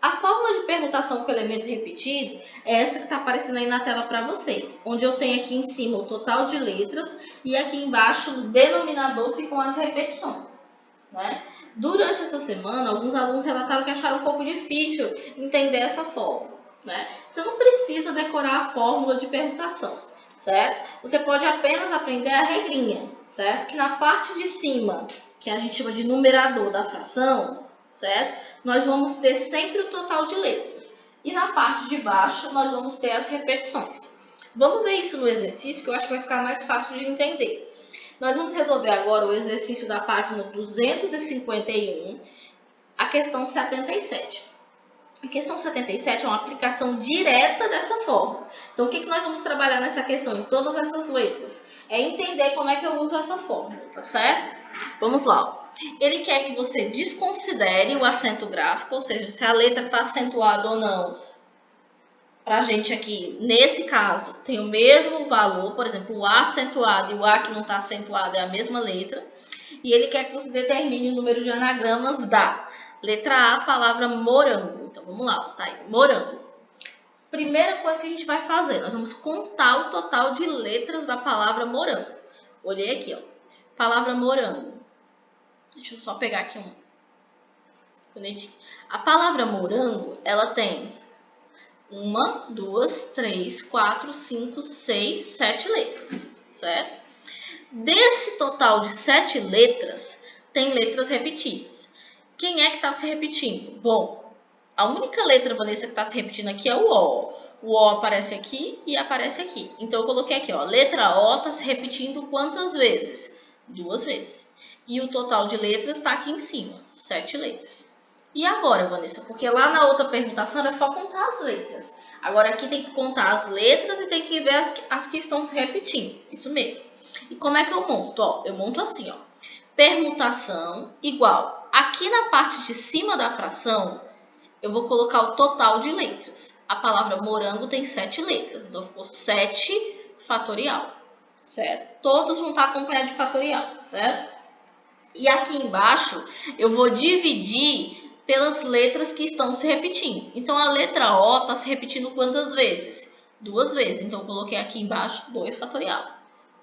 A fórmula de permutação com elementos repetidos é essa que está aparecendo aí na tela para vocês, onde eu tenho aqui em cima o total de letras e aqui embaixo o denominador ficam as repetições, né? Durante essa semana, alguns alunos relataram que acharam um pouco difícil entender essa fórmula, né? Você não precisa decorar a fórmula de permutação, certo? Você pode apenas aprender a regrinha, certo? Que na parte de cima, que a gente chama de numerador da fração, certo? Nós vamos ter sempre o total de letras. E na parte de baixo, nós vamos ter as repetições. Vamos ver isso no exercício, que eu acho que vai ficar mais fácil de entender. Nós vamos resolver agora o exercício da página 251, a questão 77. A questão 77 é uma aplicação direta dessa fórmula. Então, o que nós vamos trabalhar nessa questão, em todas essas letras? É entender como é que eu uso essa fórmula, tá certo? Vamos lá. Ele quer que você desconsidere o acento gráfico, ou seja, se a letra está acentuada ou não. Para a gente aqui, nesse caso, tem o mesmo valor, por exemplo, o A acentuado e o A que não está acentuado é a mesma letra. E ele quer que você determine o número de anagramas da letra A, palavra morango. Então, vamos lá, tá aí, morango. Primeira coisa que a gente vai fazer, nós vamos contar o total de letras da palavra morango. Olhei aqui, ó, palavra morango. Deixa eu só pegar aqui um canetinho. A palavra morango, ela tem 1, 2, 3, 4, 5, 6, 7 letras, certo? Desse total de 7 letras, tem letras repetidas. Quem é que está se repetindo? Bom, a única letra, Vanessa, que está se repetindo aqui é o O. O O aparece aqui e aparece aqui. Então, eu coloquei aqui, ó, letra O está se repetindo quantas vezes? 2 vezes. E o total de letras está aqui em cima, 7 letras. E agora, Vanessa? Porque lá na outra permutação era só contar as letras. Agora aqui tem que contar as letras e tem que ver as que estão se repetindo. Isso mesmo. E como é que eu monto? Ó, eu monto assim, ó. Permutação igual. Aqui na parte de cima da fração, eu vou colocar o total de letras. A palavra morango tem 7 letras. Então, ficou 7 fatorial. Certo? Todos vão estar acompanhados de fatorial, certo? E aqui embaixo, eu vou dividir pelas letras que estão se repetindo. Então, a letra O está se repetindo quantas vezes? 2 vezes. Então, eu coloquei aqui embaixo 2 fatorial.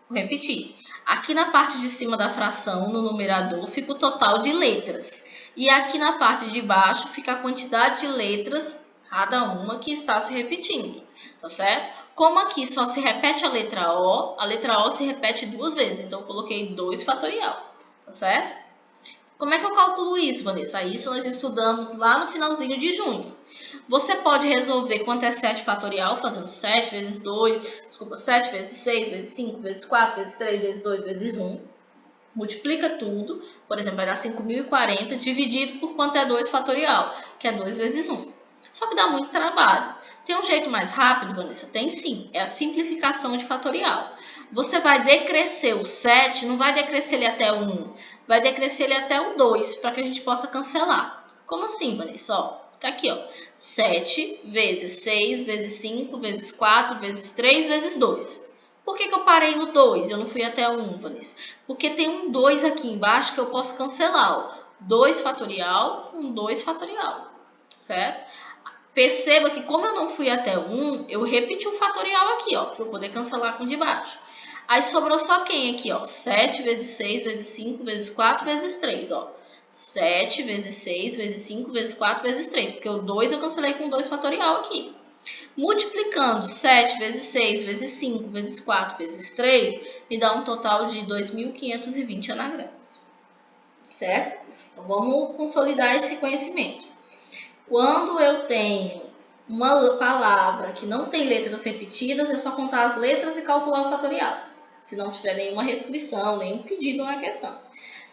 Vou repetir. Aqui na parte de cima da fração, no numerador, fica o total de letras. E aqui na parte de baixo fica a quantidade de letras, cada uma, que está se repetindo. Tá certo? Como aqui só se repete a letra O se repete 2 vezes. Então, eu coloquei 2 fatorial. Tá certo? Como é que eu calculo isso, Vanessa? Isso nós estudamos lá no finalzinho de junho. Você pode resolver quanto é 7 fatorial, fazendo 7 vezes 2, 7 vezes 6, vezes 5, vezes 4, vezes 3, vezes 2, vezes 1. Multiplica tudo, por exemplo, vai dar 5.040, dividido por quanto é 2 fatorial, que é 2 vezes 1. Só que dá muito trabalho. Tem um jeito mais rápido, Vanessa? Tem sim, é a simplificação de fatorial. Você vai decrescer o 7, não vai decrescer ele até o 1, vai decrescer ele até o 2, para que a gente possa cancelar. Como assim, Vanessa? Ó, tá aqui, ó, 7 vezes 6, vezes 5, vezes 4, vezes 3, vezes 2. Por que eu parei no 2 e eu não fui até o 1, Vanessa? Porque tem um 2 aqui embaixo que eu posso cancelar, ó. 2 fatorial com 2 fatorial, certo? Perceba que como eu não fui até 1, eu repeti o fatorial aqui, ó, para eu poder cancelar com o de baixo. Aí sobrou só quem aqui, ó? 7 vezes 6, vezes 5, vezes 4, vezes 3, ó. 7 vezes 6, vezes 5, vezes 4, vezes 3. Porque o 2 eu cancelei com 2 fatorial aqui. Multiplicando 7 vezes 6, vezes 5, vezes 4, vezes 3, me dá um total de 2.520 anagramas. Certo? Então, vamos consolidar esse conhecimento. Quando eu tenho uma palavra que não tem letras repetidas, é só contar as letras e calcular o fatorial. Se não tiver nenhuma restrição, nenhum pedido na questão.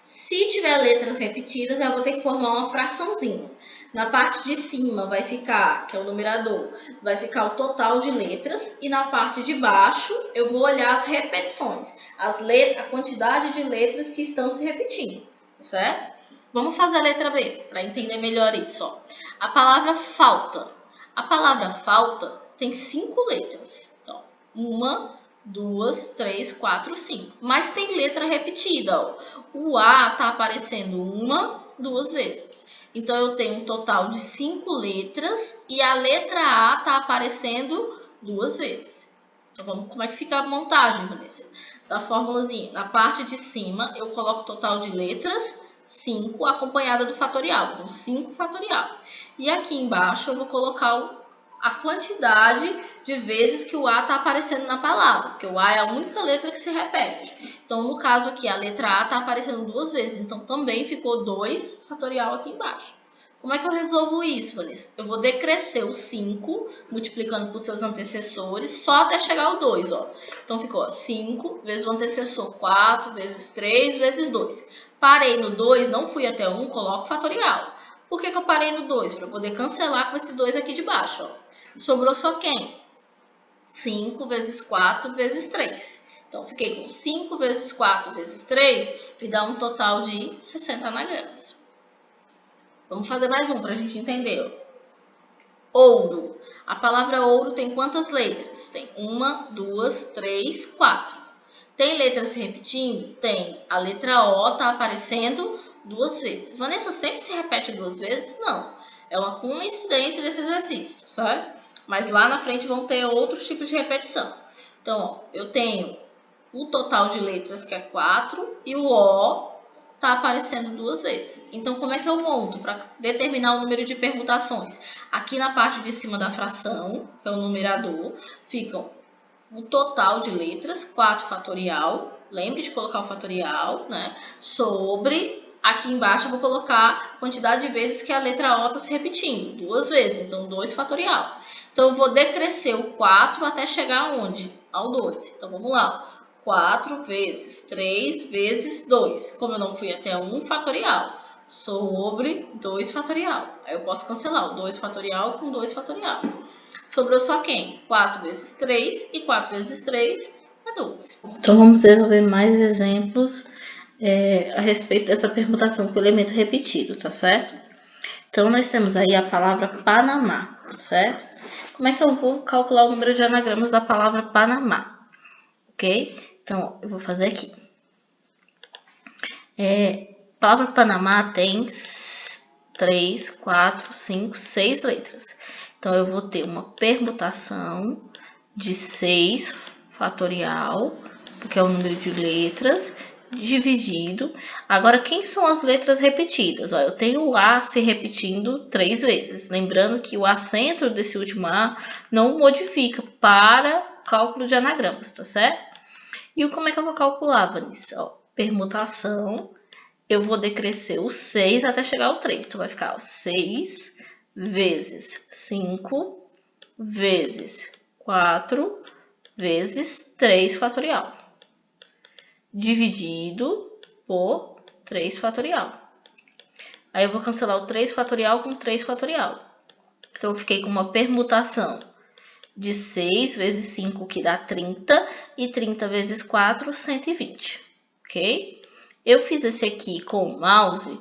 Se tiver letras repetidas, eu vou ter que formar uma fraçãozinha. Na parte de cima vai ficar, que é o numerador, vai ficar o total de letras. E na parte de baixo, eu vou olhar as repetições, a quantidade de letras que estão se repetindo, certo? Vamos fazer a letra B, para entender melhor isso. Ó. A palavra falta. A palavra falta tem 5 letras. Então, 1, 2, 3, 4, 5. Mas tem letra repetida, ó. O A tá aparecendo uma, duas vezes. Então, eu tenho um total de 5 letras e a letra A tá aparecendo duas vezes. Então, vamos, como é que fica a montagem, Vanessa? Da formulazinha. Na parte de cima, eu coloco o total de letras, 5, acompanhada do fatorial. Então, 5 fatorial. E aqui embaixo, eu vou colocar a quantidade de vezes que o A está aparecendo na palavra, porque o A é a única letra que se repete. Então, no caso aqui, a letra A está aparecendo duas vezes, então também ficou 2 fatorial aqui embaixo. Como é que eu resolvo isso, Vanessa? Eu vou decrescer o 5, multiplicando por seus antecessores, só até chegar ao 2, ó. Então, ficou 5 vezes o antecessor, 4 vezes 3 vezes 2. Parei no 2, não fui até 1, coloco fatorial. Por que eu parei no 2? Para poder cancelar com esse 2 aqui de baixo, ó. Sobrou só quem? 5 vezes 4 vezes 3. Então, fiquei com 5 vezes 4 vezes 3, me dá um total de 60 anagramas. Vamos fazer mais um para a gente entender. Ouro. A palavra ouro tem quantas letras? Tem 1, 2, 3, 4. Tem letras se repetindo? Tem. A letra O está aparecendo duas vezes. Vanessa, sempre se repete duas vezes? Não. É uma coincidência desse exercício, sabe? Mas lá na frente vão ter outros tipos de repetição. Então, ó, eu tenho o total de letras, que é 4, e o O está aparecendo duas vezes. Então, como é que eu monto para determinar o número de permutações? Aqui na parte de cima da fração, que é o numerador, ficam o total de letras, 4 fatorial, lembre de colocar o fatorial, né? Sobre, aqui embaixo eu vou colocar a quantidade de vezes que a letra O está se repetindo, duas vezes, então 2 fatorial. Então eu vou decrescer o 4 até chegar aonde? Ao 2. Então vamos lá, 4 vezes 3 vezes 2, como eu não fui até 1 fatorial, sobre 2 fatorial. Aí eu posso cancelar o 2 fatorial com 2 fatorial. Sobrou só quem? 4 vezes 3 e 4 vezes 3 é 12. Então, vamos resolver mais exemplos a respeito dessa permutação com elemento repetido, tá certo? Então, nós temos aí a palavra Panamá, certo? Como é que eu vou calcular o número de anagramas da palavra Panamá? Ok? Então, eu vou fazer aqui. A palavra Panamá tem 3, 4, 5, 6 letras. Então, eu vou ter uma permutação de 6 fatorial, porque é o número de letras, dividido. Agora, quem são as letras repetidas? Ó, eu tenho o A se repetindo 3 vezes. Lembrando que o acento desse último A não modifica para cálculo de anagramas, tá certo? E como é que eu vou calcular, Vanessa? Ó, permutação, eu vou decrescer o 6 até chegar ao 3. Então, vai ficar ó, 6 vezes 5 vezes 4 vezes 3 fatorial, dividido por 3 fatorial. Aí eu vou cancelar o 3 fatorial com 3 fatorial. Então, eu fiquei com uma permutação de 6 vezes 5, que dá 30, e 30 vezes 4, 120, ok? Eu fiz esse aqui com o mouse,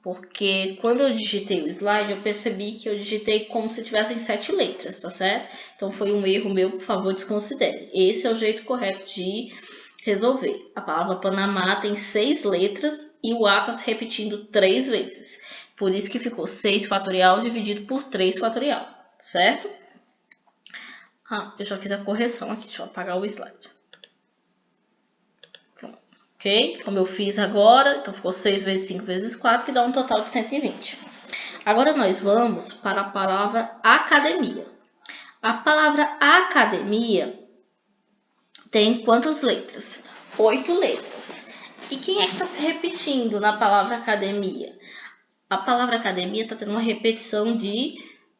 porque quando eu digitei o slide, eu percebi que eu digitei como se tivessem 7 letras, tá certo? Então, foi um erro meu, por favor, desconsidere. Esse é o jeito correto de resolver. A palavra Panamá tem 6 letras e o A está se repetindo 3 vezes. Por isso que ficou 6 fatorial dividido por 3 fatorial, certo? Ah, eu já fiz a correção aqui, deixa eu apagar o slide. Pronto, ok? Como eu fiz agora, então ficou 6 vezes 5 vezes 4, que dá um total de 120. Agora nós vamos para a palavra academia. A palavra academia tem quantas letras? 8 letras. E quem é que está se repetindo na palavra academia? A palavra academia está tendo uma repetição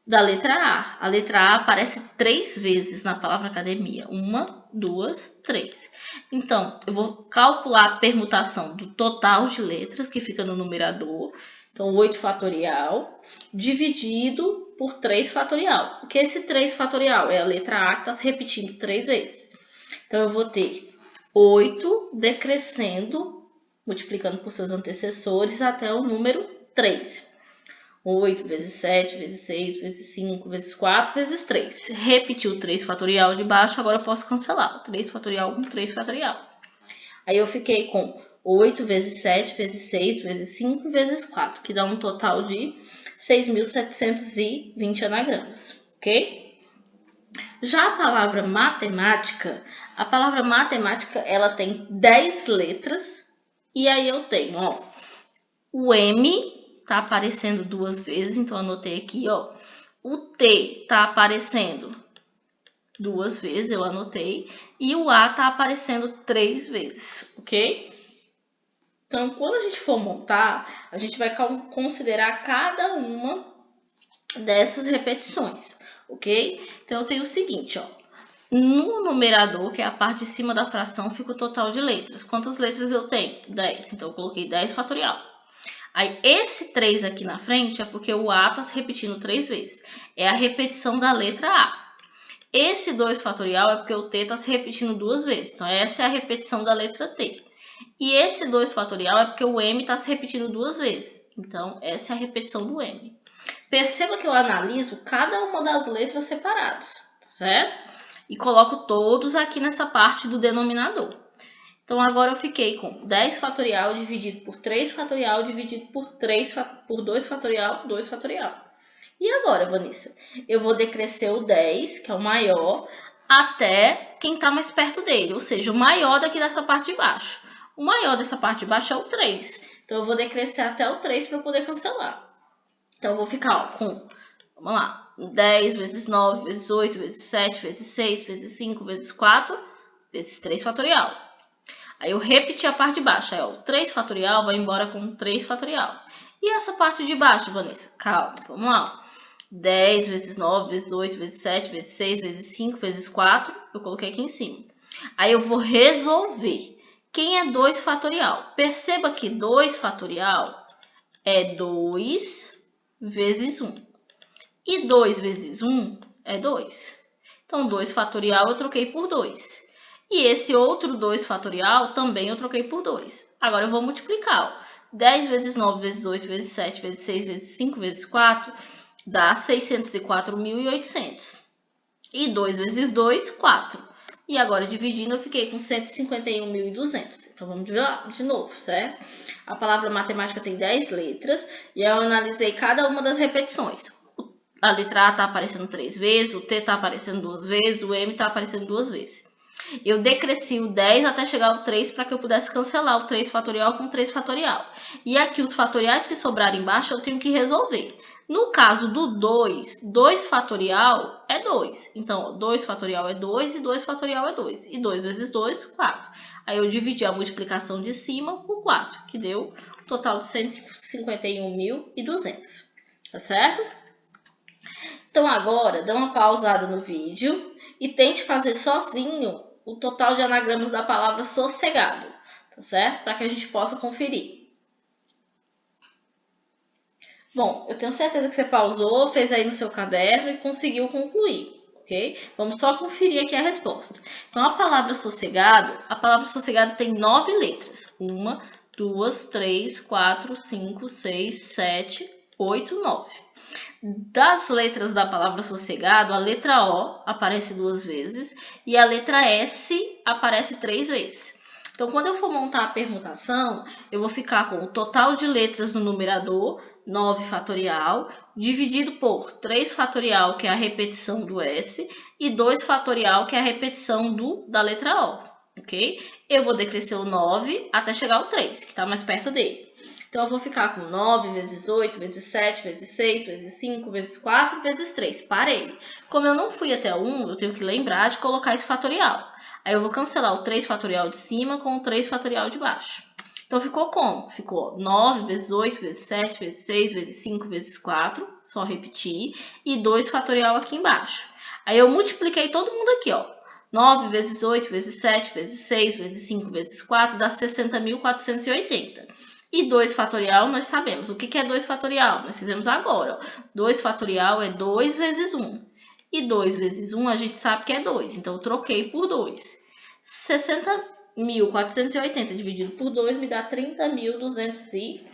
da letra A. A letra A aparece 3 vezes na palavra academia. 1, 2, 3. Então, eu vou calcular a permutação do total de letras que fica no numerador. Então, 8 fatorial dividido por 3 fatorial. O que é esse 3 fatorial? É a letra A que está se repetindo 3 vezes. Então, eu vou ter 8 decrescendo, multiplicando por seus antecessores até o número 3. 8 vezes 7, vezes 6, vezes 5, vezes 4, vezes 3. Repetiu o 3 fatorial de baixo, agora eu posso cancelar. 3 fatorial com 3 fatorial. Aí eu fiquei com 8 vezes 7, vezes 6, vezes 5, vezes 4, que dá um total de 6.720 anagramas, ok? Já a palavra matemática ela tem 10 letras, e aí eu tenho, ó, o M tá aparecendo 2 vezes, então eu anotei aqui, ó. O T tá aparecendo 2 vezes, eu anotei, e o A tá aparecendo 3 vezes, ok? Então, quando a gente for montar, a gente vai considerar cada uma dessas repetições, ok? Então, eu tenho o seguinte, ó. No numerador, que é a parte de cima da fração, fica o total de letras. Quantas letras eu tenho? 10. Então, eu coloquei 10 fatorial. Aí, esse 3 aqui na frente é porque o A está se repetindo 3 vezes. É a repetição da letra A. Esse 2 fatorial é porque o T está se repetindo 2 vezes. Então, essa é a repetição da letra T. E esse 2 fatorial é porque o M está se repetindo 2 vezes. Então, essa é a repetição do M. Perceba que eu analiso cada uma das letras separadas, certo? E coloco todos aqui nessa parte do denominador. Então, agora eu fiquei com 10 fatorial dividido por 3 fatorial dividido por 2 fatorial, 2 fatorial. E agora, Vanessa? Eu vou decrescer o 10, que é o maior, até quem está mais perto dele, ou seja, o maior daqui dessa parte de baixo. O maior dessa parte de baixo é o 3. Então, eu vou decrescer até o 3 para poder cancelar. Então, eu vou ficar ó, com, vamos lá, 10 vezes 9, vezes 8, vezes 7, vezes 6, vezes 5, vezes 4, vezes 3 fatorial. Aí eu repeti a parte de baixo. Aí, ó, o 3 fatorial vai embora com 3 fatorial. E essa parte de baixo, Vanessa? Calma, vamos lá. 10 vezes 9, vezes 8, vezes 7, vezes 6, vezes 5, vezes 4. Eu coloquei aqui em cima. Aí eu vou resolver. Quem é 2 fatorial? Perceba que 2 fatorial é 2 vezes 1. E 2 vezes 1 é 2. Então, 2 fatorial eu troquei por 2. E esse outro 2 fatorial também eu troquei por 2. Agora eu vou multiplicar. Ó. 10 vezes 9 vezes 8 vezes 7 vezes 6 vezes 5 vezes 4 dá 604.800. E 2 vezes 2, 4. E agora dividindo eu fiquei com 151.200. Então vamos de novo, certo? A palavra matemática tem 10 letras e eu analisei cada uma das repetições. A letra A está aparecendo 3 vezes, o T está aparecendo 2 vezes, o M está aparecendo 2 vezes. Eu decresci o 10 até chegar ao 3 para que eu pudesse cancelar o 3 fatorial com 3 fatorial. E aqui os fatoriais que sobrarem embaixo eu tenho que resolver. No caso do 2, 2 fatorial é 2. Então, 2 fatorial é 2 e 2 fatorial é 2. E 2 vezes 2, 4. Aí eu dividi a multiplicação de cima por 4, que deu um total de 151.200. Tá certo? Então agora, dá uma pausada no vídeo e tente fazer sozinho o total de anagramas da palavra sossegado, tá certo? Para que a gente possa conferir. Bom, eu tenho certeza que você pausou, fez aí no seu caderno e conseguiu concluir, ok? Vamos só conferir aqui a resposta. Então, a palavra sossegado tem 9 letras. 1, 2, 3, 4, 5, 6, 7, 8, 9. Das letras da palavra sossegado, a letra O aparece 2 vezes e a letra S aparece 3 vezes. Então, quando eu for montar a permutação, eu vou ficar com o total de letras no numerador, 9 fatorial, dividido por 3 fatorial, que é a repetição do S, e 2 fatorial, que é a repetição da letra O, ok? Eu vou decrescer o 9 até chegar ao 3, que está mais perto dele. Então, eu vou ficar com 9 vezes 8, vezes 7, vezes 6, vezes 5, vezes 4, vezes 3. Parei. Como eu não fui até o 1, eu tenho que lembrar de colocar esse fatorial. Aí, eu vou cancelar o 3 fatorial de cima com o 3 fatorial de baixo. Então, ficou como? Ficou 9 vezes 8, vezes 7, vezes 6, vezes 5, vezes 4. Só repetir. E 2 fatorial aqui embaixo. Aí, eu multipliquei todo mundo aqui, ó. 9 vezes 8, vezes 7, vezes 6, vezes 5, vezes 4 dá 60.480. E 2 fatorial, nós sabemos. O que é 2 fatorial? Nós fizemos agora. Ó. 2 fatorial é 2 vezes 1. E 2 vezes 1 a gente sabe que é 2. Então, eu troquei por 2. 60.480 dividido por 2 me dá 30.240.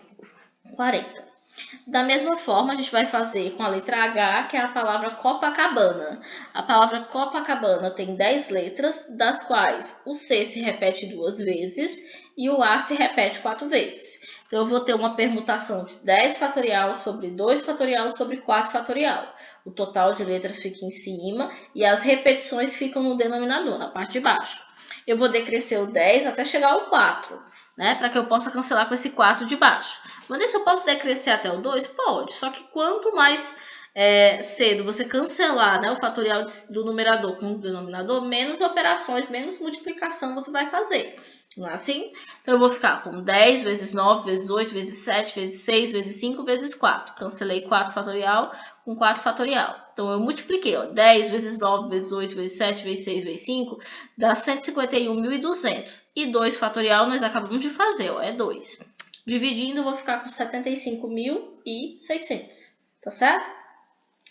Da mesma forma, a gente vai fazer com a letra H, que é a palavra Copacabana. A palavra Copacabana tem 10 letras, das quais o C se repete 2 vezes e o A se repete 4 vezes. Então, eu vou ter uma permutação de 10 fatorial sobre 2 fatorial sobre 4 fatorial. O total de letras fica em cima e as repetições ficam no denominador, na parte de baixo. Eu vou decrescer o 10 até chegar ao 4, né? Para que eu possa cancelar com esse 4 de baixo. Vanessa, eu posso decrescer até o 2? Pode, só que quanto mais cedo você cancelar, né, o fatorial do numerador com o denominador, menos operações, menos multiplicação você vai fazer. Não é assim? Então, eu vou ficar com 10 vezes 9, vezes 8, vezes 7, vezes 6, vezes 5, vezes 4. Cancelei 4 fatorial com 4 fatorial. Então, eu multipliquei, ó, 10 vezes 9, vezes 8, vezes 7, vezes 6, vezes 5, dá 151.200. E 2 fatorial nós acabamos de fazer, ó, é 2. Dividindo, eu vou ficar com 75.600, tá certo?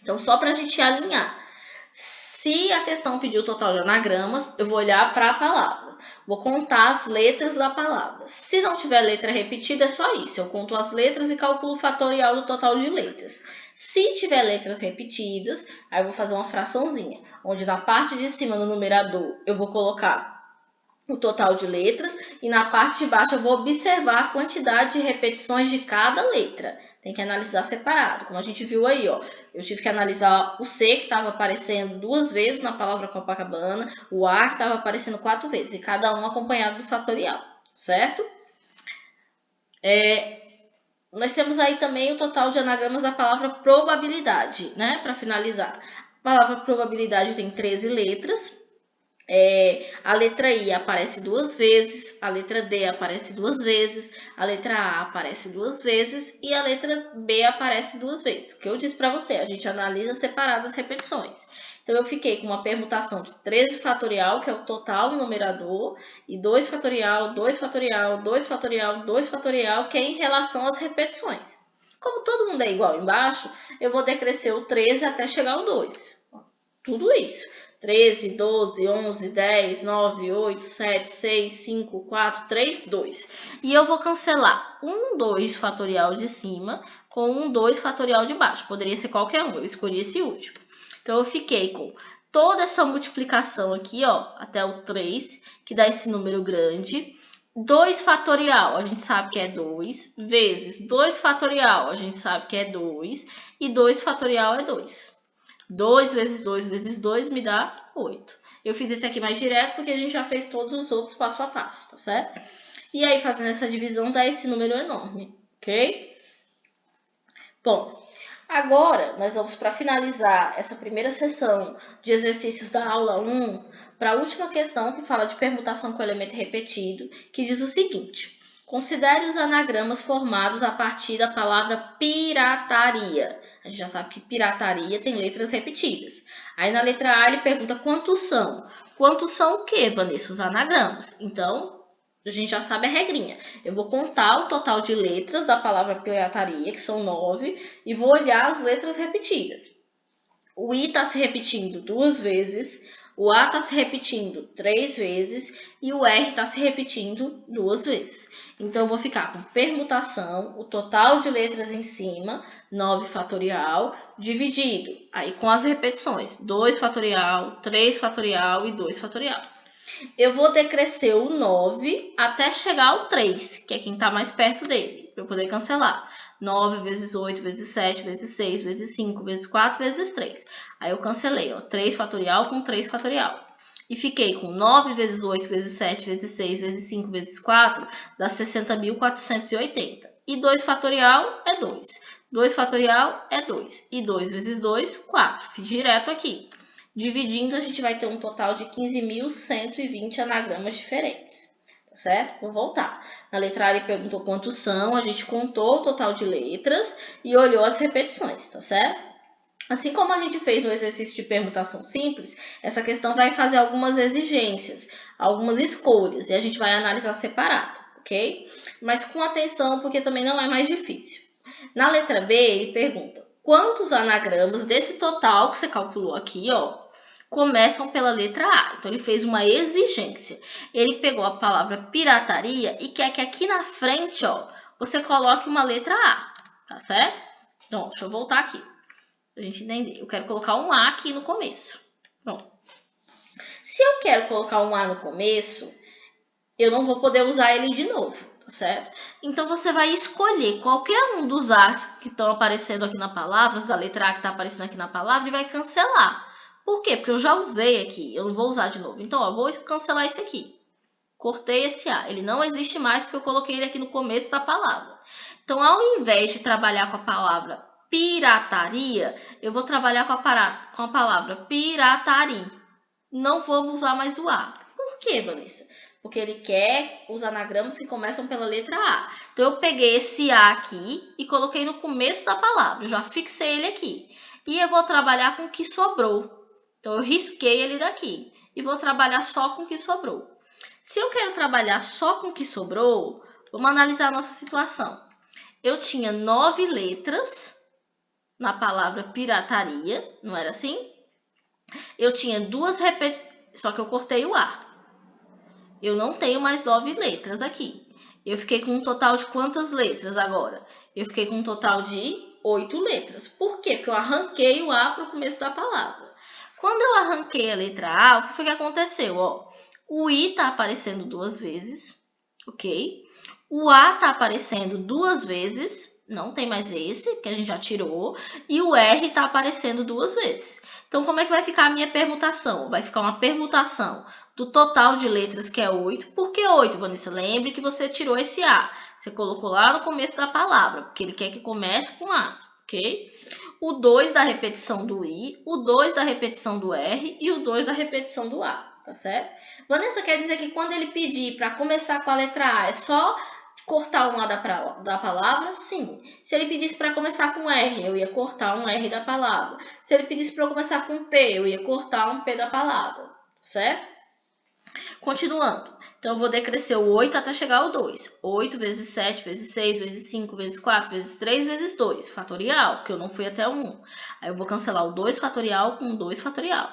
Então, só para a gente alinhar. Se a questão pedir o total de anagramas, eu vou olhar para a palavra. Vou contar as letras da palavra. Se não tiver letra repetida, é só isso. Eu conto as letras e calculo o fatorial do total de letras. Se tiver letras repetidas, aí eu vou fazer uma fraçãozinha, onde na parte de cima no numerador eu vou colocar o total de letras e na parte de baixo eu vou observar a quantidade de repetições de cada letra. Tem que analisar separado, como a gente viu aí, ó. Eu tive que analisar o C, que estava aparecendo 2 vezes na palavra Copacabana, o A, que estava aparecendo 4 vezes, e cada um acompanhado do fatorial, certo? Nós temos aí também o total de anagramas da palavra probabilidade, né? Para finalizar. A palavra probabilidade tem 13 letras. A letra I aparece 2 vezes, a letra D aparece 2 vezes, a letra A aparece 2 vezes e a letra B aparece 2 vezes. O que eu disse para você, a gente analisa separadas as repetições. Então, eu fiquei com uma permutação de 13 fatorial, que é o total no numerador, e 2 fatorial, 2 fatorial, 2 fatorial, 2 fatorial, que é em relação às repetições. Como todo mundo é igual embaixo, eu vou decrescer o 13 até chegar ao 2. Tudo isso. 13, 12, 11, 10, 9, 8, 7, 6, 5, 4, 3, 2. E eu vou cancelar 2 fatorial de cima com 2 fatorial de baixo. Poderia ser qualquer um, eu escolhi esse último. Então, eu fiquei com toda essa multiplicação aqui, ó, até o 3, que dá esse número grande. 2 fatorial, a gente sabe que é 2, vezes 2 fatorial, a gente sabe que é 2, e 2 fatorial é 2. 2 vezes 2 vezes 2 me dá 8. Eu fiz esse aqui mais direto porque a gente já fez todos os outros passo a passo, tá certo? E aí, fazendo essa divisão, dá esse número enorme, ok? Bom, agora nós vamos, para finalizar essa primeira sessão de exercícios da aula 1, para a última questão que fala de permutação com elemento repetido, que diz o seguinte: considere os anagramas formados a partir da palavra pirataria. A gente já sabe que pirataria tem letras repetidas. Aí na letra A ele pergunta quantos são. Quantos são o quê, Vanessa? Os anagramas. Então, a gente já sabe a regrinha. Eu vou contar o total de letras da palavra pirataria, que são 9, e vou olhar as letras repetidas. O I está se repetindo 2 vezes, o A está se repetindo 3 vezes e o R está se repetindo 2 vezes. Então, eu vou ficar com permutação, o total de letras em cima, 9 fatorial, dividido aí com as repetições, 2 fatorial, 3 fatorial e 2 fatorial. Eu vou decrescer o 9 até chegar ao 3, que é quem está mais perto dele, para eu poder cancelar. 9 vezes 8, vezes 7, vezes 6, vezes 5, vezes 4, vezes 3. Aí eu cancelei, ó, 3 fatorial com 3 fatorial. E fiquei com 9 vezes 8, vezes 7, vezes 6, vezes 5, vezes 4, dá 60.480. E 2 fatorial é 2. 2 fatorial é 2. E 2 vezes 2, 4. Fiz direto aqui. Dividindo, a gente vai ter um total de 15.120 anagramas diferentes. Tá certo? Vou voltar. Na letra A ele perguntou quantos são, a gente contou o total de letras e olhou as repetições, tá certo? Assim como a gente fez no exercício de permutação simples, essa questão vai fazer algumas exigências, algumas escolhas, e a gente vai analisar separado, ok? Mas com atenção, porque também não é mais difícil. Na letra B, ele pergunta quantos anagramas desse total que você calculou aqui, ó, começam pela letra A. Então, ele fez uma exigência. Ele pegou a palavra pirataria e quer que aqui na frente, ó, você coloque uma letra A. tá certo? Então, deixa eu voltar aqui, pra gente entender. Eu quero colocar um A aqui no começo. Pronto. Se eu quero colocar um A no começo, eu não vou poder usar ele de novo, tá certo? Então, você vai escolher qualquer um dos A's que estão aparecendo aqui na palavra, da letra A que está aparecendo aqui na palavra, e vai cancelar. Por quê? Porque eu já usei aqui, eu não vou usar de novo. Então, ó, vou cancelar esse aqui. Cortei esse A. Ele não existe mais porque eu coloquei ele aqui no começo da palavra. Então, ao invés de trabalhar com a palavra pirataria, eu vou trabalhar com a palavra piratari. Não vou usar mais o A. Por quê, Vanessa? Porque ele quer os anagramas que começam pela letra A. Então, eu peguei esse A aqui e coloquei no começo da palavra. Eu já fixei ele aqui. E eu vou trabalhar com o que sobrou. Então, eu risquei ele daqui. E vou trabalhar só com o que sobrou. Se eu quero trabalhar só com o que sobrou, vamos analisar a nossa situação. Eu tinha 9 letras na palavra pirataria, não era assim? Eu tinha 2 repetições, só que eu cortei o A. Eu não tenho mais 9 letras aqui. Eu fiquei com um total de quantas letras agora? Eu fiquei com um total de 8 letras. Por quê? Porque eu arranquei o A para o começo da palavra. Quando eu arranquei a letra A, o que foi que aconteceu? Ó, o I está aparecendo 2 vezes, ok? O A está aparecendo 2 vezes, não tem mais esse, que a gente já tirou. E o R está aparecendo 2 vezes. Então, como é que vai ficar a minha permutação? Vai ficar uma permutação do total de letras, que é 8. Por que 8, Vanessa? Lembre que você tirou esse A. Você colocou lá no começo da palavra, porque ele quer que comece com A, ok? O 2 da repetição do I, o 2 da repetição do R e o 2 da repetição do A, tá certo? Vanessa, quer dizer que quando ele pedir para começar com a letra A, é só cortar um A da palavra? Sim. Se ele pedisse para começar com R, eu ia cortar um R da palavra. Se ele pedisse para eu começar com P, eu ia cortar um P da palavra, certo? Continuando. Então, eu vou decrescer o 8 até chegar ao 2. 8 vezes 7, vezes 6, vezes 5, vezes 4, vezes 3, vezes 2. Fatorial, porque eu não fui até o 1. Aí, eu vou cancelar o 2 fatorial com o 2 fatorial.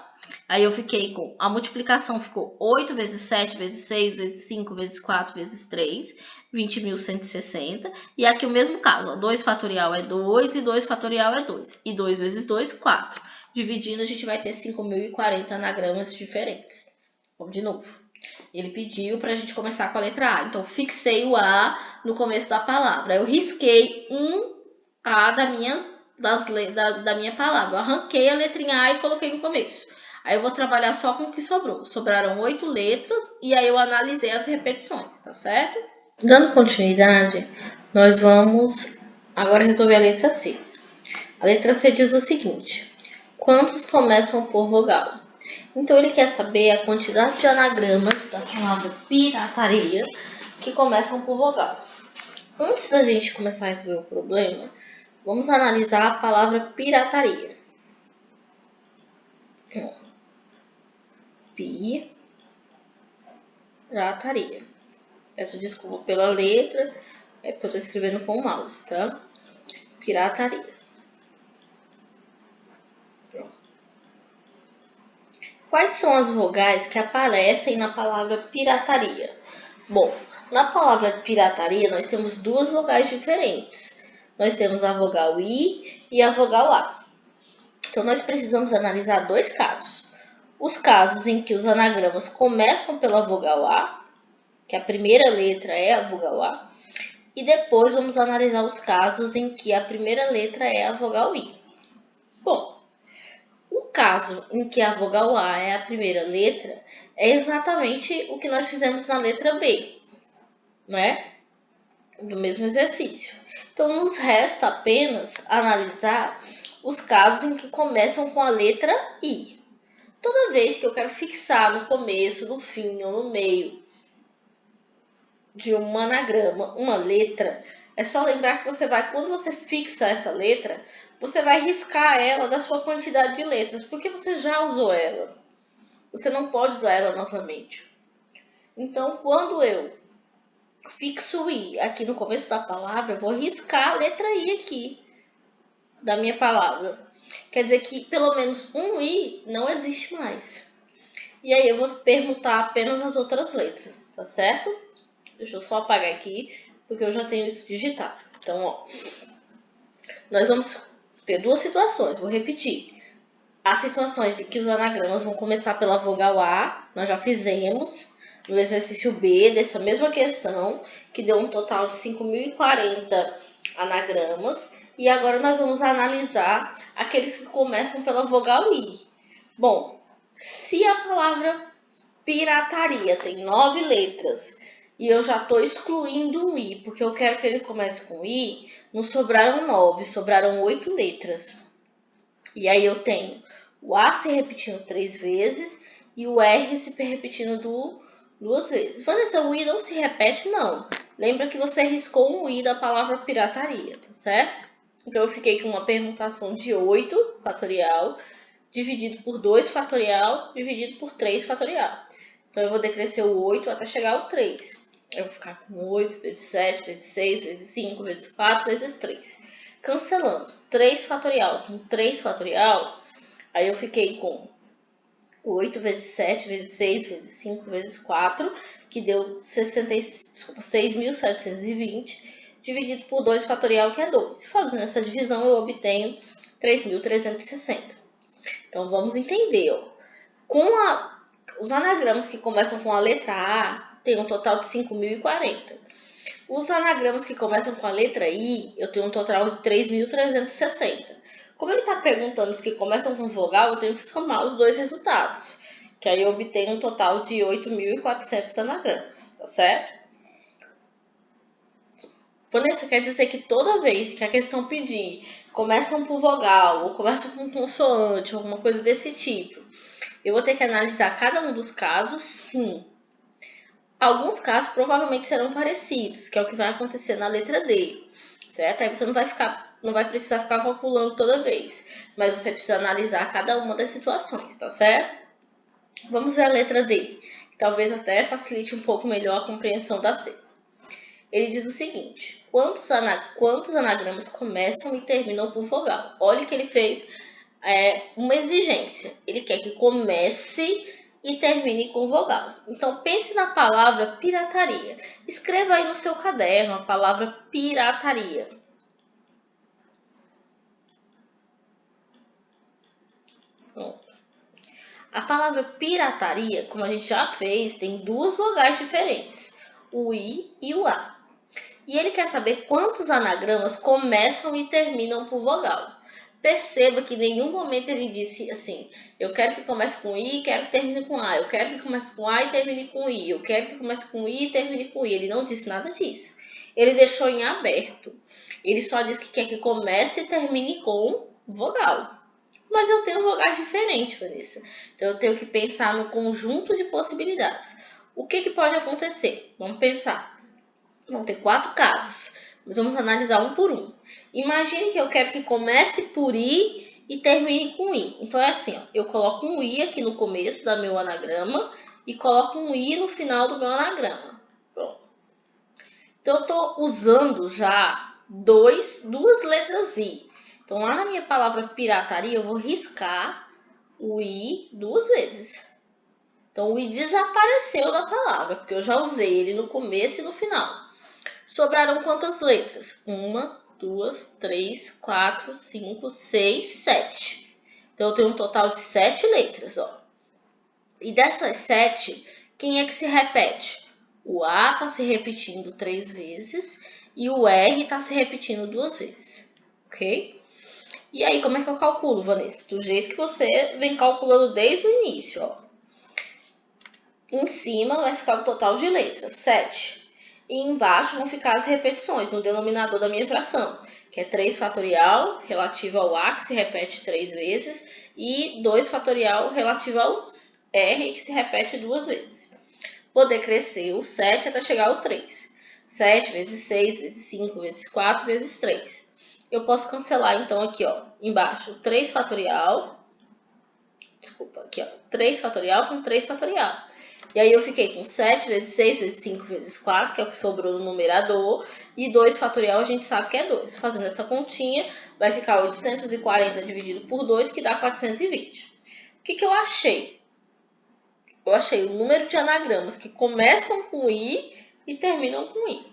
Aí, eu fiquei com... A multiplicação ficou 8 vezes 7, vezes 6, vezes 5, vezes 4, vezes 3. 20.160. E aqui o mesmo caso. Ó, 2 fatorial é 2 e 2 fatorial é 2. E 2 vezes 2, 4. Dividindo, a gente vai ter 5.040 anagramas diferentes. Vamos de novo. Ele pediu para a gente começar com a letra A. Então, fixei o A no começo da palavra. Eu risquei um A da minha palavra. Eu arranquei a letrinha A e coloquei no começo. Aí, eu vou trabalhar só com o que sobrou. Sobraram 8 letras e aí eu analisei as repetições, tá certo? Dando continuidade, nós vamos agora resolver a letra C. A letra C diz o seguinte: quantos começam por vogal? Então, ele quer saber a quantidade de anagramas da palavra pirataria que começam por vogal. Antes da gente começar a resolver o problema, vamos analisar a palavra pirataria. Pirataria. Peço desculpa pela letra, é porque eu estou escrevendo com o mouse, tá? Pirataria. Quais são as vogais que aparecem na palavra pirataria? Bom, na palavra pirataria nós temos 2 vogais diferentes. Nós temos a vogal I e a vogal A. Então, nós precisamos analisar 2 casos. Os casos em que os anagramas começam pela vogal A, que a primeira letra é a vogal A, e depois vamos analisar os casos em que a primeira letra é a vogal I. Bom, o caso em que a vogal A é a primeira letra é exatamente o que nós fizemos na letra B, né? Do mesmo exercício. Então, nos resta apenas analisar os casos em que começam com a letra I. Toda vez que eu quero fixar no começo, no fim ou no meio de um anagrama uma letra, é só lembrar que quando você fixa essa letra, você vai riscar ela da sua quantidade de letras, porque você já usou ela. Você não pode usar ela novamente. Então, quando eu fixo o I aqui no começo da palavra, eu vou riscar a letra I aqui da minha palavra. Quer dizer que pelo menos um I não existe mais. E aí eu vou permutar apenas as outras letras, tá certo? Deixa eu só apagar aqui, porque eu já tenho isso digitado. Então, ó, nós vamos ter duas situações, vou repetir. As situações em que os anagramas vão começar pela vogal A, nós já fizemos no exercício B dessa mesma questão, que deu um total de 5.040 anagramas. E agora nós vamos analisar aqueles que começam pela vogal I. Bom, se a palavra pirataria tem 9 letras e eu já estou excluindo um I, porque eu quero que ele comece com I, não sobraram 9, sobraram 8 letras. E aí eu tenho o A se repetindo 3 vezes e o R se repetindo 2 vezes. Vanessa, o I não se repete, não. Lembra que você riscou um I da palavra pirataria, tá certo? Então eu fiquei com uma permutação de 8 fatorial, dividido por 2 fatorial, dividido por 3 fatorial. Então eu vou decrescer o 8 até chegar ao 3. Eu vou ficar com 8 vezes 7, vezes 6, vezes 5, vezes 4, vezes 3. Cancelando 3 fatorial com 3 fatorial, aí eu fiquei com 8 vezes 7, vezes 6, vezes 5, vezes 4, que deu 6.720, dividido por 2 fatorial, que é 2. Fazendo essa divisão, eu obtenho 3.360. Então, vamos entender. Ó. Os anagramas que começam com a letra A, tem um total de 5.040. Os anagramas que começam com a letra I, eu tenho um total de 3.360. Como ele está perguntando os que começam com vogal, eu tenho que somar os dois resultados, que aí eu obtenho um total de 8.400 anagramas, tá certo? Vanessa, quer dizer que toda vez que a questão pedir começam por vogal, ou começam com consoante, alguma coisa desse tipo, eu vou ter que analisar cada um dos casos? Sim. Alguns casos provavelmente serão parecidos, que é o que vai acontecer na letra D, certo? Aí você não vai precisar ficar calculando toda vez, mas você precisa analisar cada uma das situações, tá certo? Vamos ver a letra D, que talvez até facilite um pouco melhor a compreensão da C. Ele diz o seguinte: quantos anagramas começam e terminam por vogal? Olha que ele fez uma exigência. Ele quer que comece e termine com vogal. Então, pense na palavra pirataria. Escreva aí no seu caderno a palavra pirataria. Pronto. A palavra pirataria, como a gente já fez, tem duas vogais diferentes, o I e o A. E ele quer saber quantos anagramas começam e terminam por vogal. Perceba que em nenhum momento ele disse assim, eu quero que comece com I e quero que termine com A. Eu quero que comece com A e termine com I. Eu quero que comece com I e termine com I. Ele não disse nada disso. Ele deixou em aberto. Ele só disse que quer que comece e termine com vogal. Mas eu tenho vogais diferentes, Vanessa. Então eu tenho que pensar no conjunto de possibilidades. O que pode acontecer? Vamos pensar. Vão ter 4 casos. Mas vamos analisar um por um. Imagine que eu quero que comece por I e termine com I. Então é assim, ó, eu coloco um I aqui no começo do meu anagrama e coloco um I no final do meu anagrama. Pronto. Então eu estou usando já duas letras I. Então lá na minha palavra pirataria eu vou riscar o I 2 vezes. Então o I desapareceu da palavra, porque eu já usei ele no começo e no final. Sobraram quantas letras? 1, 2, 3, 4, 5, 6, 7. Então, eu tenho um total de 7 letras, ó. E dessas 7, quem é que se repete? O A está se repetindo 3 vezes e o R está se repetindo 2 vezes, ok? E aí, como é que eu calculo, Vanessa? Do jeito que você vem calculando desde o início, ó. Em cima vai ficar o total de letras, 7. E embaixo vão ficar as repetições no denominador da minha fração, que é 3 fatorial relativo ao A, que se repete 3 vezes, e 2 fatorial relativo ao R, que se repete 2 vezes. Vou decrescer o 7 até chegar ao 3. 7 vezes 6, vezes 5, vezes 4, vezes 3. Eu posso cancelar, então, aqui, ó, embaixo, 3 fatorial. Desculpa, aqui, ó, 3 fatorial com 3 fatorial. E aí eu fiquei com 7 vezes 6 vezes 5 vezes 4, que é o que sobrou no numerador. E 2 fatorial a gente sabe que é 2. Fazendo essa continha, vai ficar 840 dividido por 2, que dá 420. O que eu achei? Eu achei o número de anagramas que começam com I e terminam com I.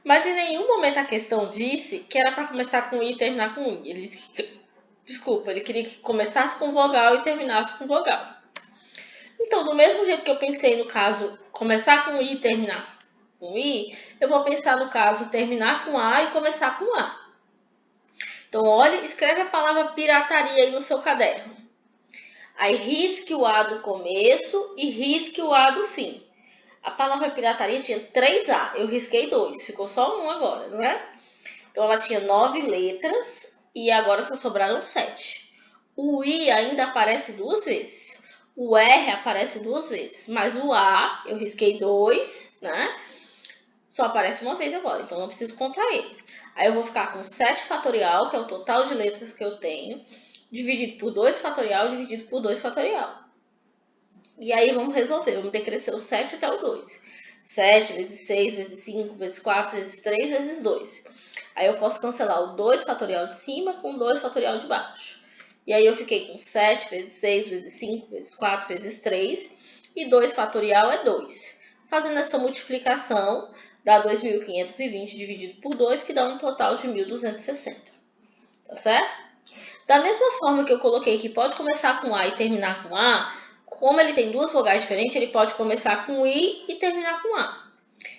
Mas em nenhum momento a questão disse que era para começar com I e terminar com I. Ele disse que, desculpa, ele queria que começasse com vogal e terminasse com vogal. Então, do mesmo jeito que eu pensei no caso começar com I e terminar com I, eu vou pensar no caso terminar com A e começar com A. Então, olha, escreve a palavra pirataria aí no seu caderno. Aí risque o A do começo e risque o A do fim. A palavra pirataria tinha 3 A, eu risquei 2, ficou só 1 agora, não é? Então ela tinha 9 letras e agora só sobraram 7. O I ainda aparece 2 vezes. O R aparece 2 vezes, mas o A eu risquei 2, né? Só aparece uma vez agora, então não preciso contar ele. Aí eu vou ficar com 7 fatorial, que é o total de letras que eu tenho, dividido por 2 fatorial, dividido por 2 fatorial. E aí vamos resolver, vamos decrescer o 7 até o 2. 7 vezes 6 vezes 5 vezes 4 vezes 3 vezes 2. Aí eu posso cancelar o 2 fatorial de cima com o 2 fatorial de baixo. E aí eu fiquei com 7 vezes 6 vezes 5 vezes 4 vezes 3. E 2 fatorial é 2. Fazendo essa multiplicação, dá 2.520 dividido por 2, que dá um total de 1.260. Tá certo? Da mesma forma que eu coloquei que pode começar com A e terminar com A, como ele tem 2 vogais diferentes, ele pode começar com I e terminar com A.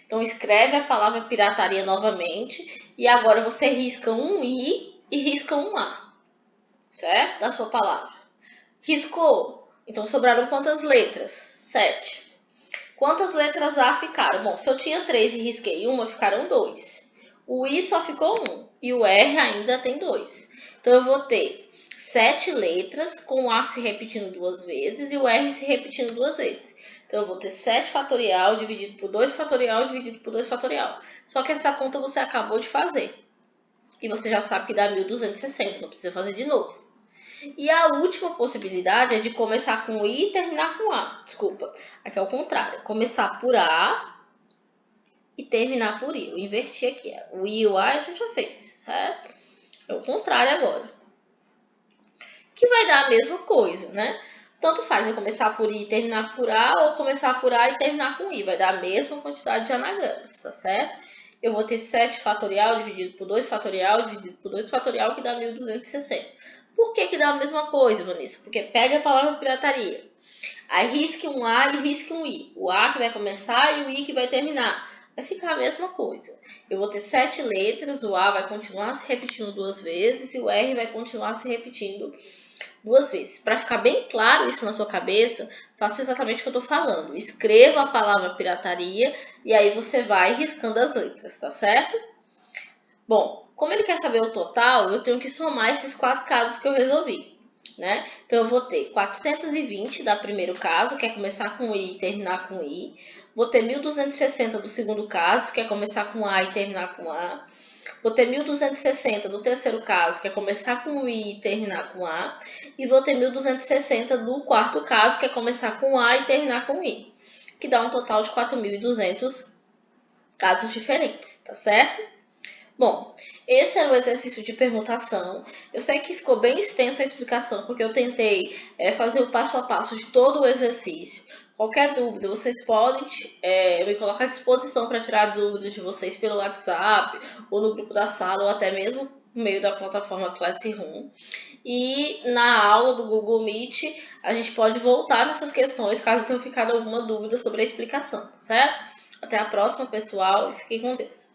Então, escreve a palavra pirataria novamente e agora você risca um I e risca um A, certo? Da sua palavra. Riscou? Então, sobraram quantas letras? 7. Quantas letras A ficaram? Bom, se eu tinha 3 e risquei uma, ficaram 2. O I só ficou 1 e o R ainda tem 2. Então, eu vou ter 7 letras com o A se repetindo 2 vezes e o R se repetindo 2 vezes. Então, eu vou ter 7 fatorial dividido por 2 fatorial dividido por 2 fatorial. Só que essa conta você acabou de fazer. E você já sabe que dá 1.260, não precisa fazer de novo. E a última possibilidade é de começar com I e terminar com A. Desculpa, aqui é o contrário. Começar por A e terminar por I. Eu inverti aqui. O I e o A a gente já fez, certo? É o contrário agora. Que vai dar a mesma coisa, né? Tanto faz eu começar por I e terminar por A, ou começar por A e terminar com I. Vai dar a mesma quantidade de anagramas, tá certo? Eu vou ter 7 fatorial dividido por 2 fatorial dividido por 2 fatorial, que dá 1.260. Por que dá a mesma coisa, Vanessa? Porque pega a palavra pirataria. Aí risque um A e risque um I. O A que vai começar e o I que vai terminar. Vai ficar a mesma coisa. Eu vou ter 7 letras, o A vai continuar se repetindo 2 vezes e o R vai continuar se repetindo 2 vezes. Para ficar bem claro isso na sua cabeça, faça exatamente o que eu estou falando. Escreva a palavra pirataria e aí você vai riscando as letras, tá certo? Bom, como ele quer saber o total, eu tenho que somar esses 4 casos que eu resolvi, né? Então, eu vou ter 420 da primeiro caso, que é começar com I e terminar com I. Vou ter 1.260 do segundo caso, que é começar com A e terminar com A. Vou ter 1.260 do terceiro caso, que é começar com I e terminar com A. E vou ter 1.260 do quarto caso, que é começar com A e terminar com I. Que dá um total de 4.200 casos diferentes, tá certo? Bom, esse era o exercício de permutação. Eu sei que ficou bem extensa a explicação, porque eu tentei fazer o passo a passo de todo o exercício. Qualquer dúvida, vocês podem me colocar à disposição para tirar dúvidas de vocês pelo WhatsApp, ou no grupo da sala, ou até mesmo no meio da plataforma Classroom. E na aula do Google Meet, a gente pode voltar nessas questões, caso tenha ficado alguma dúvida sobre a explicação, tá certo? Até a próxima, pessoal, e fiquem com Deus.